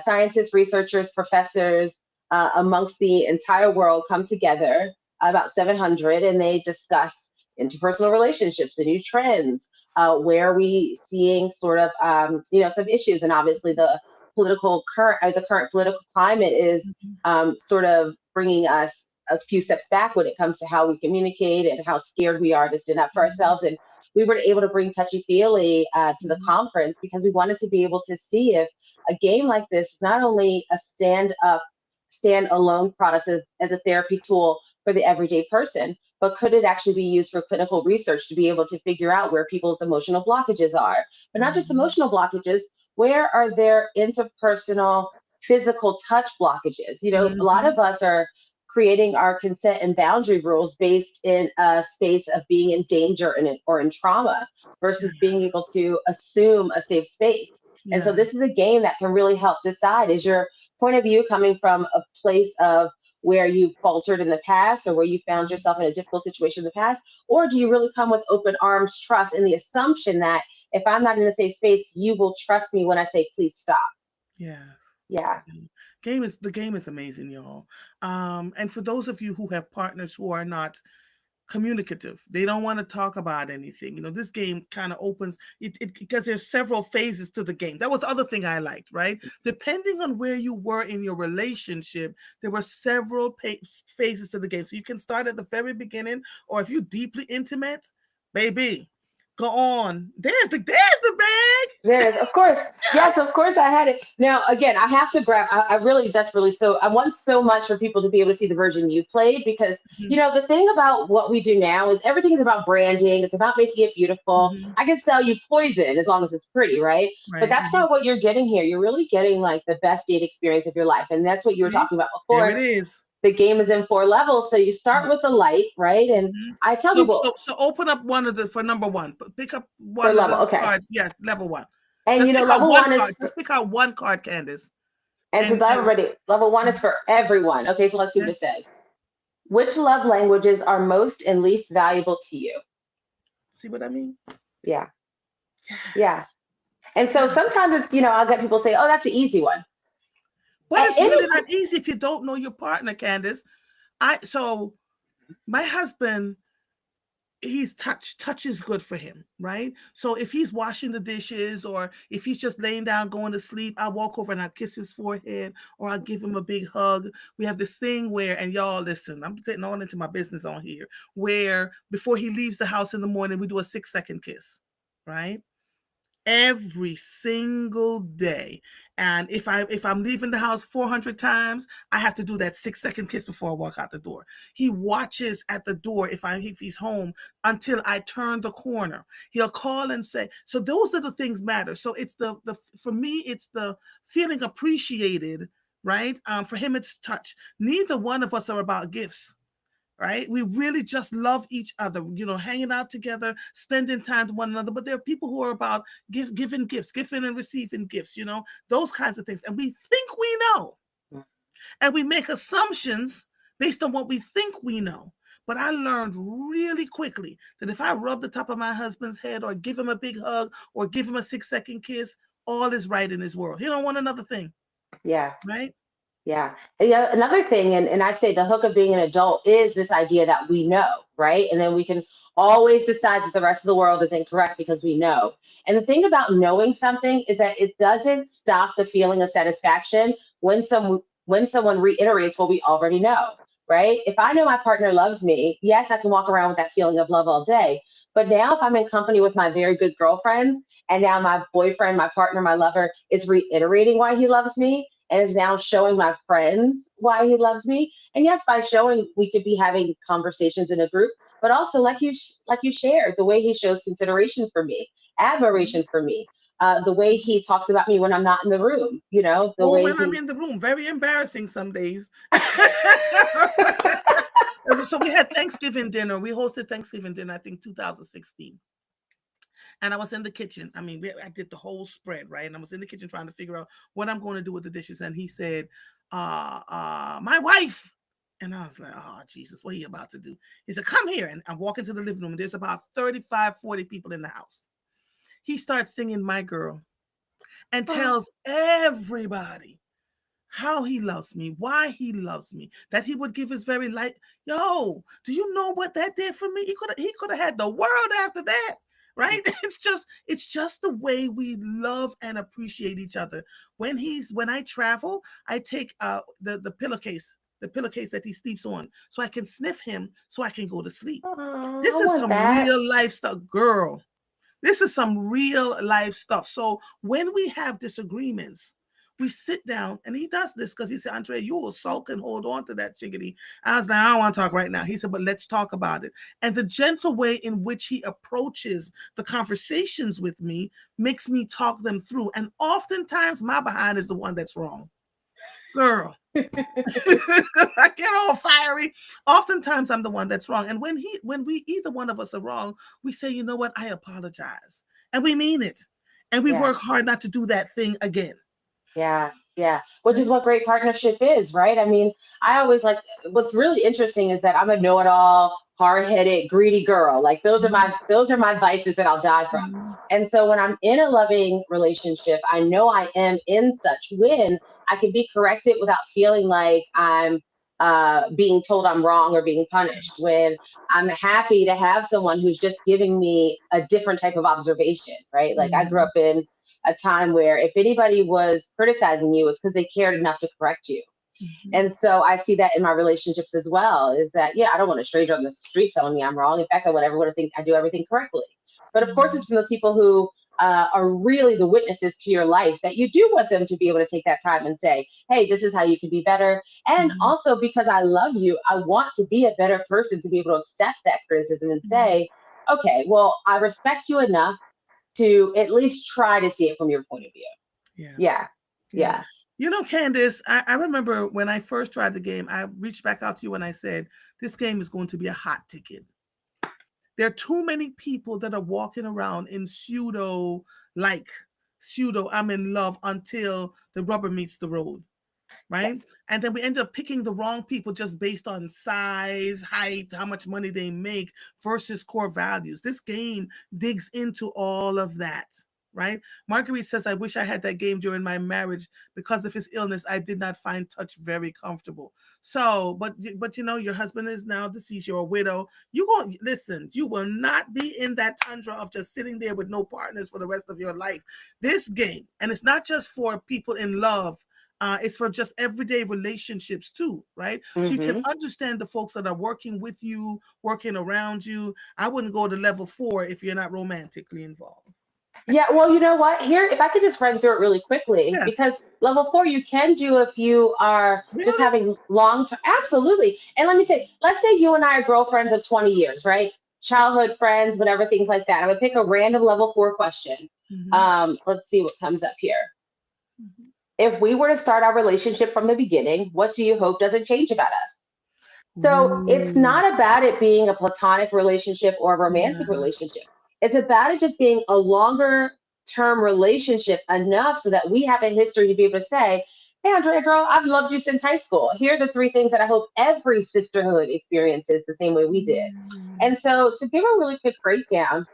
scientists, researchers, professors amongst the entire world come together, about 700, and they discuss interpersonal relationships, the new trends, where are we seeing sort of some issues, and obviously the current political climate is Mhm, sort of bringing us a few steps back when it comes to how we communicate and how scared we are to stand up for mhm, ourselves. And we were able to bring touchy feely to the mhm, conference because we wanted to be able to see if a game like this is not only a stand alone product as a therapy tool for the everyday person, but could it actually be used for clinical research to be able to figure out where people's emotional blockages are? But not just mhm, emotional blockages, where are their interpersonal physical touch blockages? A lot mhm. of us are creating our consent and boundary rules based in a space of being in danger or in trauma versus being Yes. able to assume a safe space. And so Yeah. this is a game that can really help decide, is your point of view coming from a place of where you've faltered in the past or where you found Mhm. yourself in a difficult situation in the past? Or do you really come with open arms, trust, and the assumption that if I'm not in a safe space, you will trust me when I say, please stop? Yes. Yeah. The game is amazing, y'all. And for those of you who have partners who are not communicative, they don't want to talk about anything. This game kind of opens it because there's several phases to the game. That was the other thing I liked, right? Depending on where you were in your relationship, there were several phases to the game. So you can start at the very beginning, or if you're deeply intimate, baby, go on. There's the bag. There is, of course. Yes, Yes. of course I had it. Now, again, I have to grab, I really desperately, so I want so much for people to be able to see the version you played because, Mhm, the thing about what we do now is everything is about branding. It's about making it beautiful. mhm. I can sell you poison as long as it's pretty, right? But Right. that's not what you're getting here. You're really getting like the best date experience of your life. And that's what you were See? talking about There before. it is. The game is in 4 levels. So you start with Yes. the light, right? And Mhm. I tell So people so so open up one of the for number one. Pick up for one of level, the okay. cards. Yeah, level one. And Just pick out level one one is card. Just pick out one card, Candace. And since I'm And ready, level one mhm, is for everyone. Okay, so let's see what it yes, says. Which love languages are most and least valuable to you? see what I mean? Yeah, yeah. Yes. And so Yes. sometimes it's, I'll get people say, oh, that's an easy one. But At it's any, really not easy if you don't know your partner, Candace. So my husband, he's touch is good for him, right? So if he's washing the dishes or if he's just laying down going to sleep, I walk over and I kiss his forehead or I give him a big hug. We have this thing where, and y'all listen, I'm getting on into my business on here, where before he leaves the house in the morning we do a 6-second kiss, right? every single day. And if I'm leaving the house 400 times, I have to do that 6-second kiss before I walk out the door. He watches at the door if he's home until I turn the corner. He'll call and say, so those little things matter. So it's the for me it's the feeling appreciated, right? For him it's touch. Neither one of us are about gifts, right? We really just love each other, hanging out together, spending time with one another. But there are people who are about giving gifts, giving and receiving gifts, those kinds of things. And we think we know, and we make assumptions based on what we think we know. But I learned really quickly that if I rub the top of my husband's head or give him a big hug or give him a 6-second kiss, all is right in his world. He don't want another thing, Yeah. right? Yeah. Yeah. Another thing, and I say the hook of being an adult is this idea that we know, right? And then we can always decide that the rest of the world is incorrect because we know. And the thing about knowing something is that it doesn't stop the feeling of satisfaction when someone reiterates what we already know, right? If I know my partner loves me, yes, I can walk around with that feeling of love all day. But now if I'm in company with my very good girlfriends and now my boyfriend, my partner, my lover is reiterating why he loves me, and is now showing my friends why he loves me. And yes, by showing, we could be having conversations in a group, but also like you shared, the way he shows consideration for me, admiration for me, the way he talks about me when I'm not in the room, the Or way when I'm he. in the room, very embarrassing some days. So we had Thanksgiving dinner. We hosted Thanksgiving dinner, I think 2016. And I was in the kitchen. I mean, I did the whole spread, right? And I was in the kitchen trying to figure out what I'm going to do with the dishes. And he said, my wife. And I was like, oh, Jesus, what are you about to do? He said, come here. And I walk into the living room. And there's about 35, 40 people in the house. He starts singing My Girl and tells everybody how he loves me, why he loves me, that he would give his very life. Yo, do you know what that did for me? He could have had the world after that. Right? It's just the way we love and appreciate each other. When I travel, I take the pillowcase that he sleeps on so I can sniff him so I can go to sleep. Oh, This I is want some that. real life stuff, girl. This is some real life stuff. So when we have disagreements, we sit down, and he does this because he said, Andrea, you will sulk and hold on to that chickadee. I was like, I don't want to talk right now. He said, but let's talk about it. And the gentle way in which he approaches the conversations with me makes me talk them through. And oftentimes my behind is the one that's wrong. Girl, I get all fiery. Oftentimes I'm the one that's wrong. And when we either one of us are wrong, we say, you know what, I apologize. And we mean it. And we Yeah. work hard not to do that thing again. Yeah, yeah. Which is Right? what great partnership is, right? I mean, I always like what's really interesting is that I'm a know-it-all, hard-headed, greedy girl. Like those are my vices that I'll die from. Mhm. And so when I'm in a loving relationship, I know I am in such when I can be corrected without feeling like I'm being told I'm wrong or being punished. When I'm happy to have someone who's just giving me a different type of observation, right? Like I grew Mhm. up in a time where if anybody was criticizing you, it's because they cared enough to correct you. Mhm. And so I see that in my relationships as well, is that, yeah, I don't want a stranger on the street telling me I'm wrong. In fact, I want everyone to think I do everything correctly. But of course, it's Mhm. from those people who are really the witnesses to your life that you do want them to be able to take that time and say, hey, this is how you can be better. And Mhm. also because I love you, I want to be a better person to be able to accept that criticism and Mhm. say, okay, well, I respect you enough to at least try to see it from your point of view. Yeah. Yeah. Yeah. Yeah. Candace, I remember when I first tried the game, I reached back out to you and I said, this game is going to be a hot ticket. There are too many people that are walking around in pseudo, I'm in love until the rubber meets the road, right? Yes. And then we end up picking the wrong people just based on size, height, how much money they make versus core values. This game digs into all of that, right? Marguerite says, I wish I had that game during my marriage. Because of his illness, I did not find touch very comfortable. So, but your husband is now deceased. You're a widow. You won't listen. You will not be in that tundra of just sitting there with no partners for the rest of your life. This game, and it's not just for people in love, it's for just everyday relationships too, right? So you can Mm-hmm. understand the folks that are working with you, working around you. I wouldn't go to level 4 if you're not romantically involved. Yeah, well, you know what? Here, if I could just run through it really quickly, Yes. because level four you can do if you are just Really? having long term. Absolutely. And let me say, let's say you and I are girlfriends of 20 years, right? Childhood friends, whatever, things like that. I would pick a random level four question. Hmm. Let's see what comes up here. Hmm. If we were to start our relationship from the beginning, what do you hope doesn't change about us? So it's Ooh. not about it being a platonic relationship or a romantic Yeah. relationship. It's about it just being a longer term relationship enough so that we have a history to be able to say, hey, Andrea, girl, I've loved you since high school. Here are the three things that I hope every sisterhood experiences the same way we did. Mm. And so to give a really quick breakdown,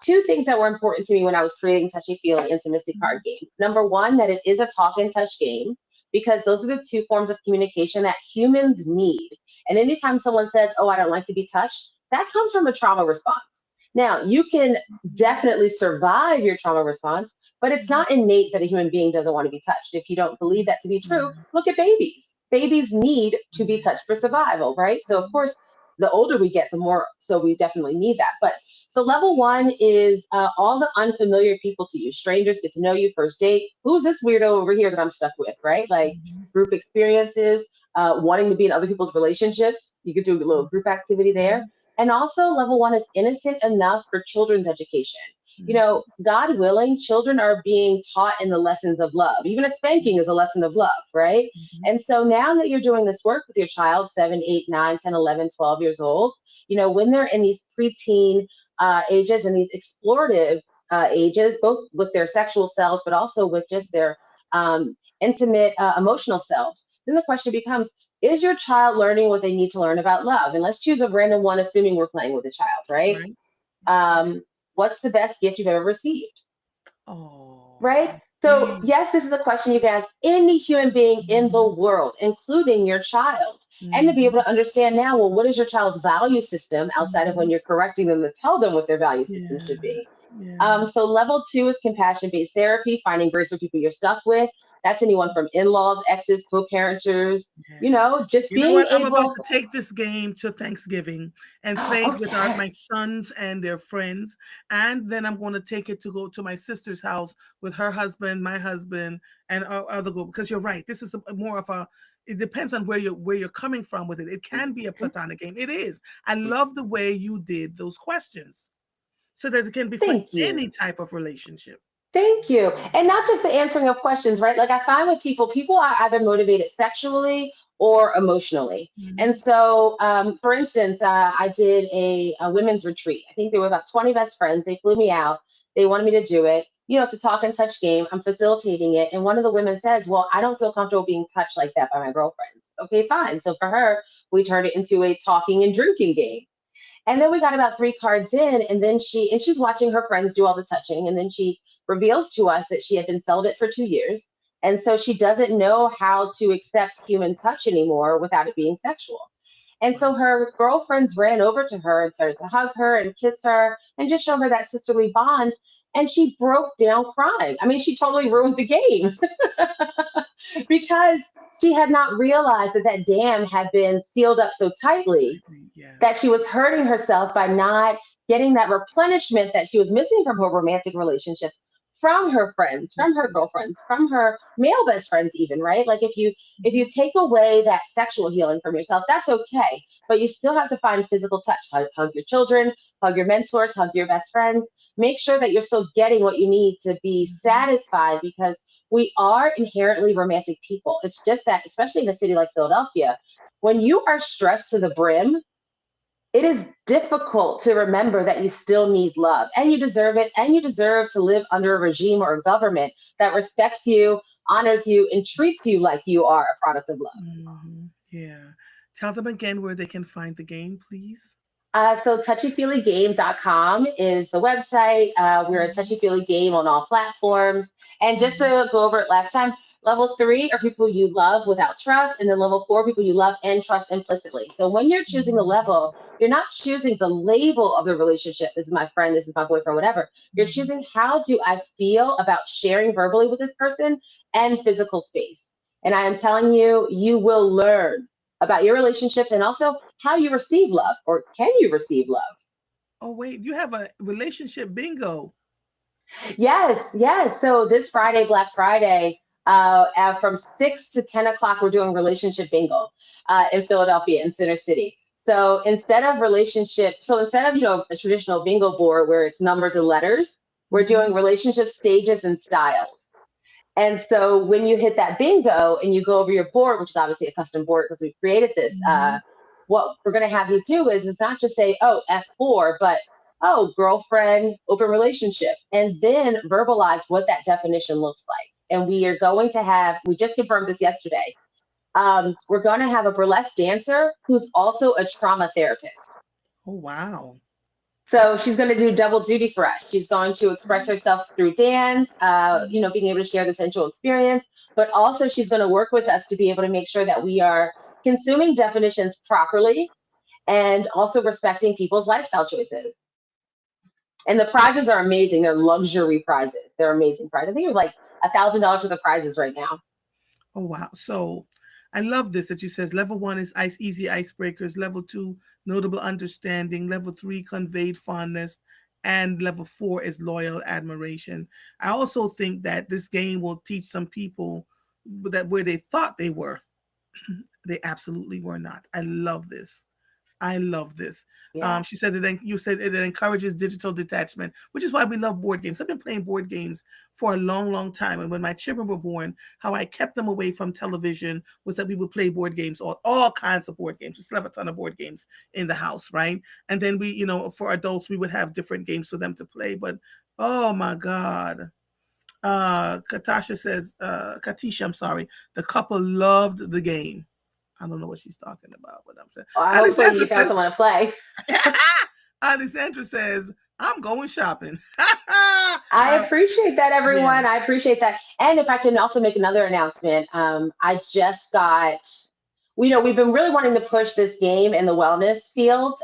two things that were important to me when I was creating Touchy Feely Intimacy Card Game. Number one, that it is a talk and touch game because those are the two forms of communication that humans need. And anytime someone says, oh, I don't like to be touched, that comes from a trauma response. Now, you can definitely survive your trauma response, but it's Mhm. not innate that a human being doesn't want to be touched. If you don't believe that to be true, Yeah. look at babies. Babies need to be Yeah. touched for survival, right? So, of course, the older we get, the more so we definitely need that. But so, level one is all the unfamiliar people to you. Strangers get to know you, first date. Who's this weirdo over here that I'm stuck with, right? Like Mhm. group experiences, wanting to be in other people's relationships. You could do a little group activity there. Yes. And also, level one is innocent enough for children's education. You Mhm. know, God willing, children are being taught in the lessons of love. Even a spanking is a lesson of love, right? Mhm. And so now that you're doing this work with your child, 7, 8, 9, 10, 11, 12 years old, you know, when they're in these preteen ages and these explorative ages, both with their sexual selves, but also with just their intimate emotional selves, then the question becomes, is your child learning what they need to learn about love? And let's choose a random one, assuming we're playing with a child, right? Right. Um, what's the best gift you've ever received? Oh, Right? I So, see. yes, this is a question you can ask any human being in the Mhm. world, including your child. And to be able Mhm. to understand now, well, what is your child's value system outside of when Mhm. you're correcting them to tell them what their value system Yeah. should be? Yeah. So, level two is compassion based therapy, finding grace for people you're stuck with. That's anyone from in laws, exes, co parenters, you Yeah. know, just You know being what? I'm about able. to take this game to Thanksgiving and play it with Okay. my sons and their friends, and then I'm going to take it to go to my sister's house with her husband, my husband, and our other group. Because you're right, this is more of a. It depends on where you're coming from with it. It can be a platonic game. It is. I love the way you did those questions, so that it can be for Thank you. any type of relationship. Thank you. And not just the answering of questions, right? Like I find with people, people are either motivated sexually or emotionally. And Mhm. so, for instance, I did a women's retreat. I think there were about 20 best friends. They flew me out. They wanted me to do it. You know, it's a talk and touch game. I'm facilitating it. And one of the women says, well, I don't feel comfortable being touched like that by my girlfriends. Okay, fine. So for her, we turned it into a talking and drinking game. And then we got about three cards in, and then she's watching her friends do all the touching, and then she reveals to us that she had been celibate for 2 years. And so she doesn't know how to accept human touch anymore without it being sexual. And Wow. so her girlfriends ran over to her and started to hug her and kiss her and just show her that sisterly bond. And she broke down crying. I mean, she totally ruined the game because she had not realized that that dam had been sealed up so tightly that Yes. she was hurting herself by not getting that replenishment that she was missing from her romantic relationships, from her friends, from her girlfriends, from her male best friends even, right? Like if you Mhm. take away that sexual healing from yourself, that's okay, but you still have to find physical touch. Hug your children, hug your mentors, hug your best friends. Make sure that you're still getting what you need to be Mhm. satisfied, because we are inherently romantic people. It's just that, especially in a city like Philadelphia, when you are stressed to the brim, it is difficult to remember that you still need love and you deserve it, and you deserve to live under a regime or a government that respects you, honors you, and treats you like you are a product of love. Mhm. Yeah. Tell them again where they can find the game, please. So touchyfeelygame.com is the website. We're a Mhm. touchy feely game on all platforms. And just Mhm. to go over it last time, level three are people you love without trust, and then level four, people you love and trust implicitly. So when you're choosing the Mhm. level, you're not choosing the label of the relationship. This is my friend, this is my boyfriend, whatever. You're Mhm. choosing, how do I feel about sharing verbally with this person and physical space. And I am telling you, you will learn about your relationships and also how you receive love, or can you receive love. Oh, wait, you have a relationship bingo. Yes. So this Friday, Black Friday, from 6 to 10 o'clock, we're doing relationship bingo in Philadelphia in Center City. So instead of a traditional bingo board where it's numbers and letters, we're Mhm. doing relationship stages and styles. And so when you hit that bingo and you go over your board, which is obviously a custom board because we've created this, Mhm. what we're going to have you do is not just say, oh, F4, but oh, girlfriend, open relationship, and then verbalize what that definition looks like. And we just confirmed this yesterday. We're going to have a burlesque dancer who's also a trauma therapist. Oh, wow. So she's going to do double duty for us. She's going to express herself through dance, Mhm. being able to share the sensual experience, but also she's going to work with us to be able to make sure that we are consuming definitions properly and also respecting people's lifestyle choices. And the prizes are amazing. They're luxury prizes. They're amazing prizes. I think it's like $1,000 worth of prizes right now. Oh, wow. So I love this that you says level one is easy icebreakers, level two, notable understanding, level three, conveyed fondness, and level four is loyal admiration. I also think that this game will teach some people that where they thought they were, they absolutely were not. I love this. I love this. Yeah. She said that you said it encourages digital detachment, which is why we love board games. I've been playing board games for a long, long time. And when my children were born, how I kept them away from television was that we would play board games, all kinds of board games. We still have a ton of board games in the house, right? And then we, for adults, we would have different games for them to play. But oh my God. Katisha, I'm sorry. The couple loved the game. I don't know what she's talking about, but I'm saying. Well, hopefully Alexandra you found says, someone to play. Alexandra says, I'm going shopping. I appreciate that, Yeah. everyone. I appreciate that. And if I can also make another announcement, I just got, we've been really wanting to push this game in the wellness field.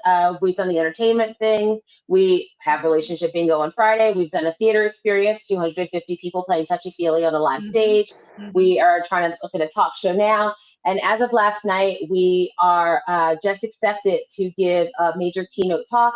We've done the entertainment thing. We have relationship bingo on Friday. We've done a theater experience, 250 people playing touchy feely on a live Mm-hmm. stage. Mm-hmm. We are trying to look at a talk show now. And as of last night, we are just accepted to give a major keynote talk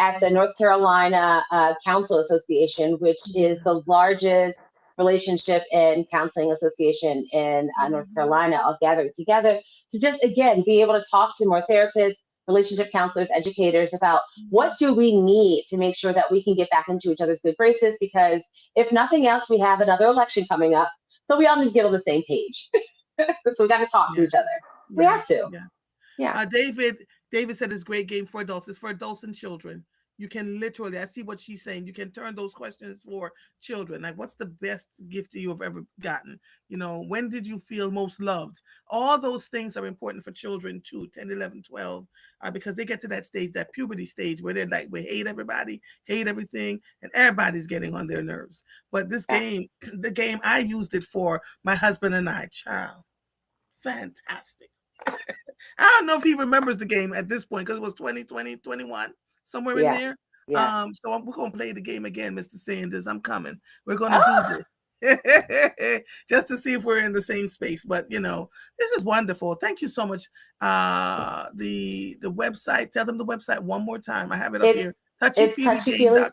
at the North Carolina Counsel Association, which is Yeah. the largest relationship and counseling association in North Mm-hmm. Carolina, all gathered together to just, again, be able to talk to more therapists, relationship counselors, educators about what do we need to make sure that we can get back into each other's good graces, because if nothing else, we have another election coming up. So we all need to get on the same page. So we got to talk to Yeah. each other. We Yeah. have to. Yeah. Yeah. David said it's a great game for adults. It's for adults and children. You can literally, I see what she's saying. You can turn those questions for children. Like, what's the best gift you have ever gotten? When did you feel most loved? All those things are important for children too, 10, 11, 12, because they get to that stage, that puberty stage where they're like, we hate everybody, hate everything, and everybody's getting on their nerves. But this Yeah. game, the game, I used it for my husband and I, child. Fantastic. I don't know if he remembers the game at this point because it was 2020, 21, somewhere in Yeah. there. Yeah. We're gonna play the game again, Mr. Sanders. I'm coming. We're gonna do Oh, this. Just to see if we're in the same space. But this is wonderful. Thank you so much. The website, tell them the website one more time. I have it up it's here. it's touchy feely Touchyfeelygame.com.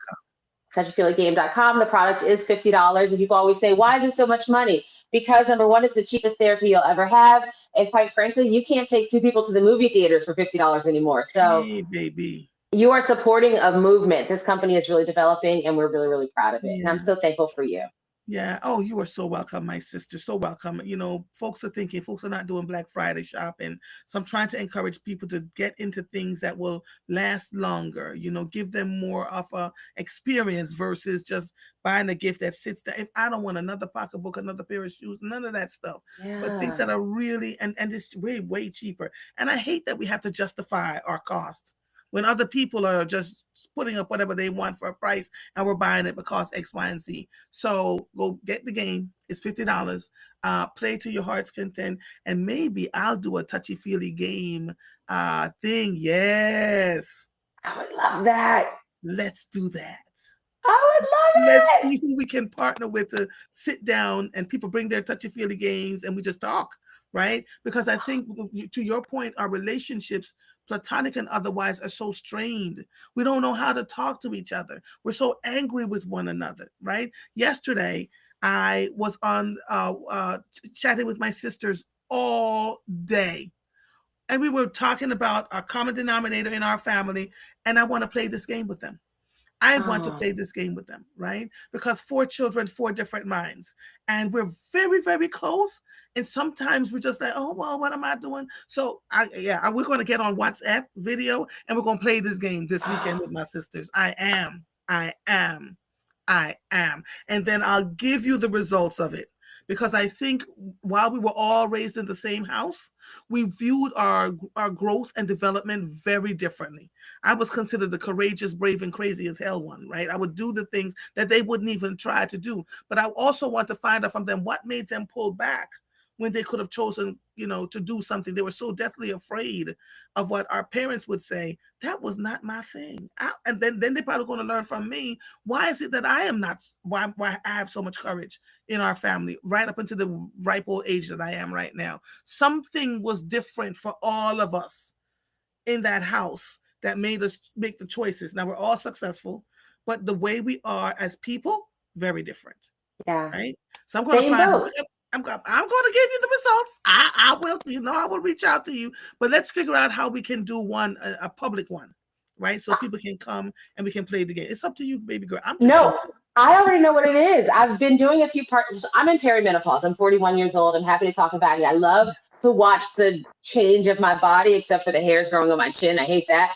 touchyfeelygame.com. The product is $50. And people always say, why is it so much money? Because number one, it's the cheapest therapy you'll ever have. And quite frankly, you can't take two people to the movie theaters for $50 anymore. So Hey baby. you are supporting a movement this company is really developing, and we're really, really proud of it. And I'm Yeah. so thankful for you. Yeah. Oh, you are so welcome, my sister. So welcome. Folks are not doing Black Friday shopping. So I'm trying to encourage people to get into things that will last longer, give them more of a experience versus just buying a gift that sits there. If I don't want another pocketbook, another pair of shoes, none of that stuff, but things Yeah. that are really, and it's way, way cheaper. And I hate that we have to justify our cost when other people are just putting up whatever they want for a price and we're buying it because X, Y, and Z. So go get the game. It's $50. Play to your heart's content, and maybe I'll do a touchy feely game thing. Yes, I would love that. let's do that. I would Let's love it. see who we can partner with to sit down and people bring their touchy feely games and we just talk, right? Because I think to your point, our relationships platonic and otherwise, are so strained. We don't know how to talk to each other. We're so angry with one another, right? Yesterday, I was on chatting with my sisters all day. And we were talking about our common denominator in our family. And I want to play this game with them. I want to Oh, play this game with them, right? Because 4 children, 4 different minds. And we're very, very close. And sometimes we're just like, oh, well, what am I doing? So, we're going to get on WhatsApp video and we're going to play this game this weekend with my sisters. I am. And then I'll give you the results of it. Because I think while we were all raised in the same house, we viewed our growth and development very differently. I was considered the courageous, brave, and crazy as hell one, right? I would do the things that they wouldn't even try to do. But I also want to find out from them what made them pull back when they could have chosen, to do something. They were so deathly afraid of what our parents would say. That was not my thing. And then they're probably going to learn from me. Why is it that I am not, why I have so much courage in our family right up until the ripe old age that I am right now? Something was different for all of us in that house that made us make the choices. Now we're all successful, but the way we are as people, very different, yeah. right? So I'm going to Same find out. boat. I'm going to give you the results. I will, I will reach out to you, but let's figure out how we can do one, a public one, right? So people can come and we can play the game. It's up to you, baby girl. I'm just No, showing. I already know what it is. I've been doing a few parts. I'm in perimenopause. I'm 41 years old. I'm happy to talk about it. I love to watch the change of my body, except for the hairs growing on my chin. I hate that.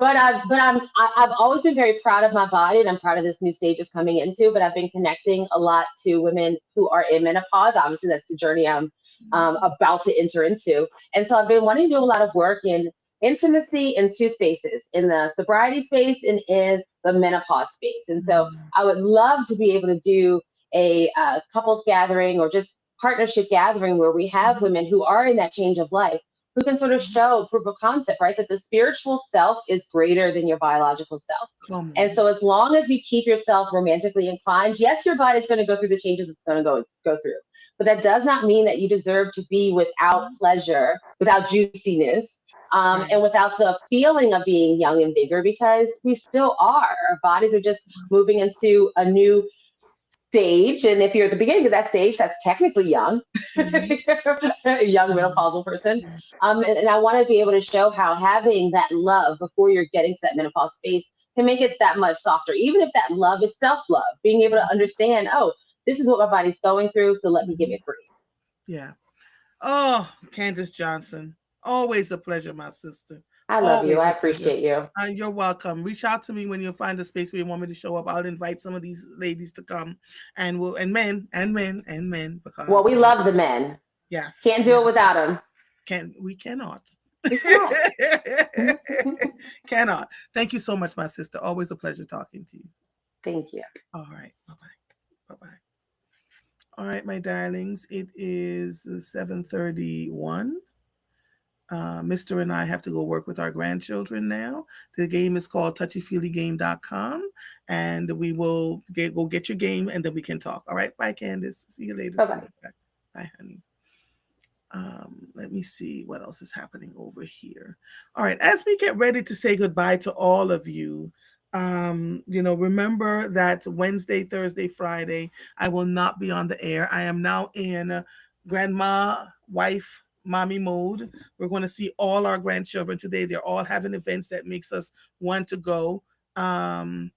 I've always been very proud of my body, and I'm proud of this new stage it's coming into. But I've been connecting a lot to women who are in menopause. Obviously, that's the journey I'm about to enter into. And so I've been wanting to do a lot of work in intimacy in two spaces, in the sobriety space and in the menopause space. And so I would love to be able to do a couples gathering or just partnership gathering where we have women who are in that change of life who can sort of show proof of concept, right? That the spiritual self is greater than your biological self. Come And on. so as long as you keep yourself romantically inclined, yes, your body's going to go through the changes it's going to go through. But that does not mean that you deserve to be without pleasure, without juiciness, Right. and without the feeling of being young and bigger, because we still are. Our bodies are just moving into a new stage. And if you're at the beginning of that stage, that's technically young, Mhm. a young Mhm. menopausal person. And I want to be able to show how having that love before you're getting to that menopause space can make it that much softer, even if that love is self love, being able to understand, oh, this is what my body's going through. So let me give it grace. Yeah. Oh, Candace Johnson. Always a pleasure, my sister. I love you. Always I a pleasure. appreciate you. You're welcome. Reach out to me when you find a space where you want me to show up. I'll invite some of these ladies to come, and men Well, because we love the men. yes, Can't do it yes, without them. we cannot. We cannot. Cannot. Thank you so much, my sister. Always a pleasure talking to you. Thank you. All right. Bye bye. Bye bye. All right, my darlings. It is 7:31. Mr. and I have to go work with our grandchildren now. The game is called touchyfeelygame.com, and we will go get your game and then we can talk. All right. Bye, Candace. See you later, Bye bye. sweetheart. Bye, honey. Let me see what else is happening over here. All right, as we get ready to say goodbye to all of you, remember that Wednesday, Thursday, Friday, I will not be on the air. I am now in grandma, wife, mommy mode. We're going to see all our grandchildren today. They're all having events that makes us want to go. Um,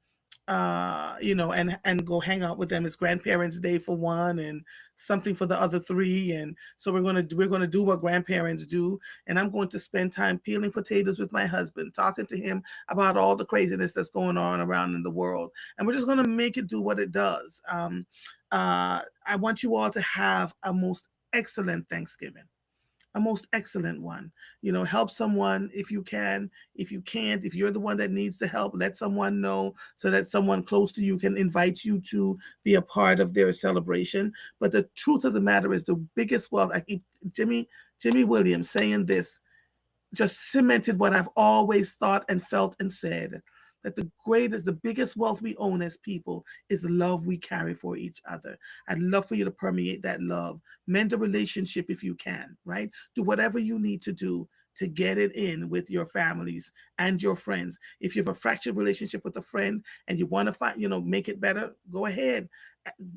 and go hang out with them. It's grandparents day for one and something for the other three. And so we're gonna do what grandparents do. And I'm going to spend time peeling potatoes with my husband, talking to him about all the craziness that's going on around in the world. And we're just gonna make it do what it does. I want you all to have a most excellent Thanksgiving, a most excellent one. Help someone if you can. If you can't, if you're the one that needs the help, let someone know so that someone close to you can invite you to be a part of their celebration. But the truth of the matter is the biggest wealth, I keep Jimmy Williams saying this, just cemented what I've always thought and felt and said, that the biggest wealth we own as people is the love we carry for each other. I'd love for you to permeate that love. Mend a relationship if you can, right? Do whatever you need to do to get it in with your families and your friends. If you have a fractured relationship with a friend and you want to find, make it better, go ahead,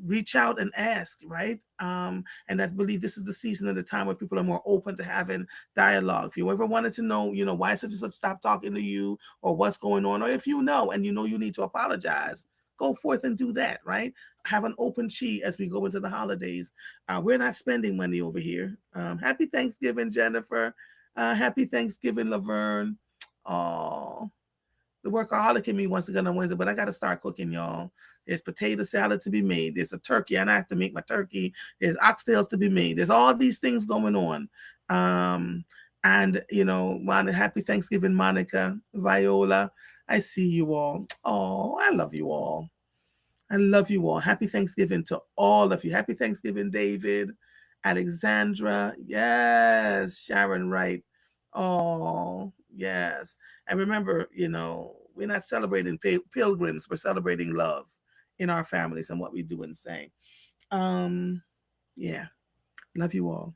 reach out and ask, right? And I believe this is the season and the time where people are more open to having dialogue. If you ever wanted to know, why such and such stopped talking to you, or what's going on, or if you know and you need to apologize, go forth and do that, right? Have an open chi as we go into the holidays. We're not spending money over here. Happy Thanksgiving, Jennifer. Happy Thanksgiving, Laverne. Oh, the workaholic in me wants to go on Wednesday, but I got to start cooking, y'all. There's potato salad to be made. There's a turkey, and I have to make my turkey. There's oxtails to be made. There's all these things going on. And, happy Thanksgiving, Monica, Viola. I see you all. Oh, I love you all. I love you all. Happy Thanksgiving to all of you. Happy Thanksgiving, David, Alexandra. Yes, Sharon Wright. Oh, yes. And remember, we're not celebrating pilgrims. We're celebrating love in our families and what we do and say. Yeah, love you all.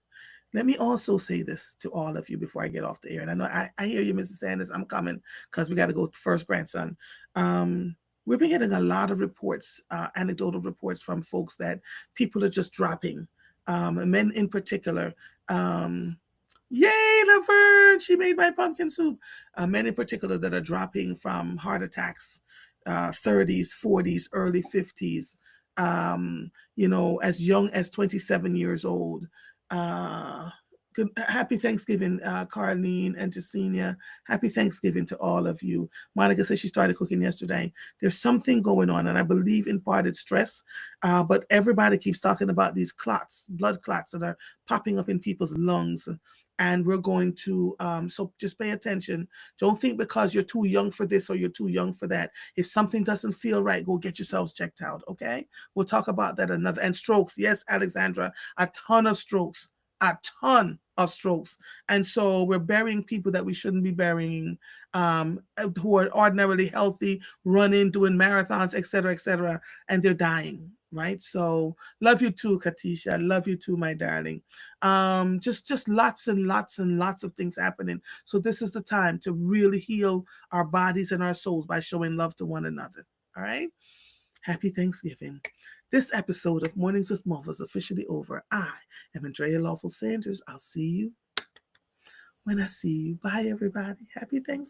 Let me also say this to all of you before I get off the air. And I know I hear you, Mrs. Sanders. I'm coming because we got to go first, grandson. We've been getting a lot of reports, anecdotal reports from folks that people are just dropping, men in particular. Yay, Laverne, she made my pumpkin soup. Men in particular that are dropping from heart attacks, 30s, 40s, early 50s, as young as 27 years old. Happy Thanksgiving, Carlene and Jacinia. Happy Thanksgiving to all of you. Monica says she started cooking yesterday. There's something going on, and I believe in part it's stress, but everybody keeps talking about these clots, blood clots that are popping up in people's lungs. And we're going to, so just pay attention. Don't think because you're too young for this or you're too young for that. If something doesn't feel right, go get yourselves checked out, okay? We'll talk about that another. And strokes, yes, Alexandra, a ton of strokes. A ton of strokes. And so we're burying people that we shouldn't be burying, who are ordinarily healthy, running, doing marathons, et cetera, and they're dying, right? So love you too, Katisha. Love you too, my darling. Just lots and lots and lots of things happening. So this is the time to really heal our bodies and our souls by showing love to one another. All right? Happy Thanksgiving. This episode of Mornings with Mauve is officially over. I am Andrea Lawful Sanders. I'll see you when I see you. Bye, everybody. Happy Thanksgiving.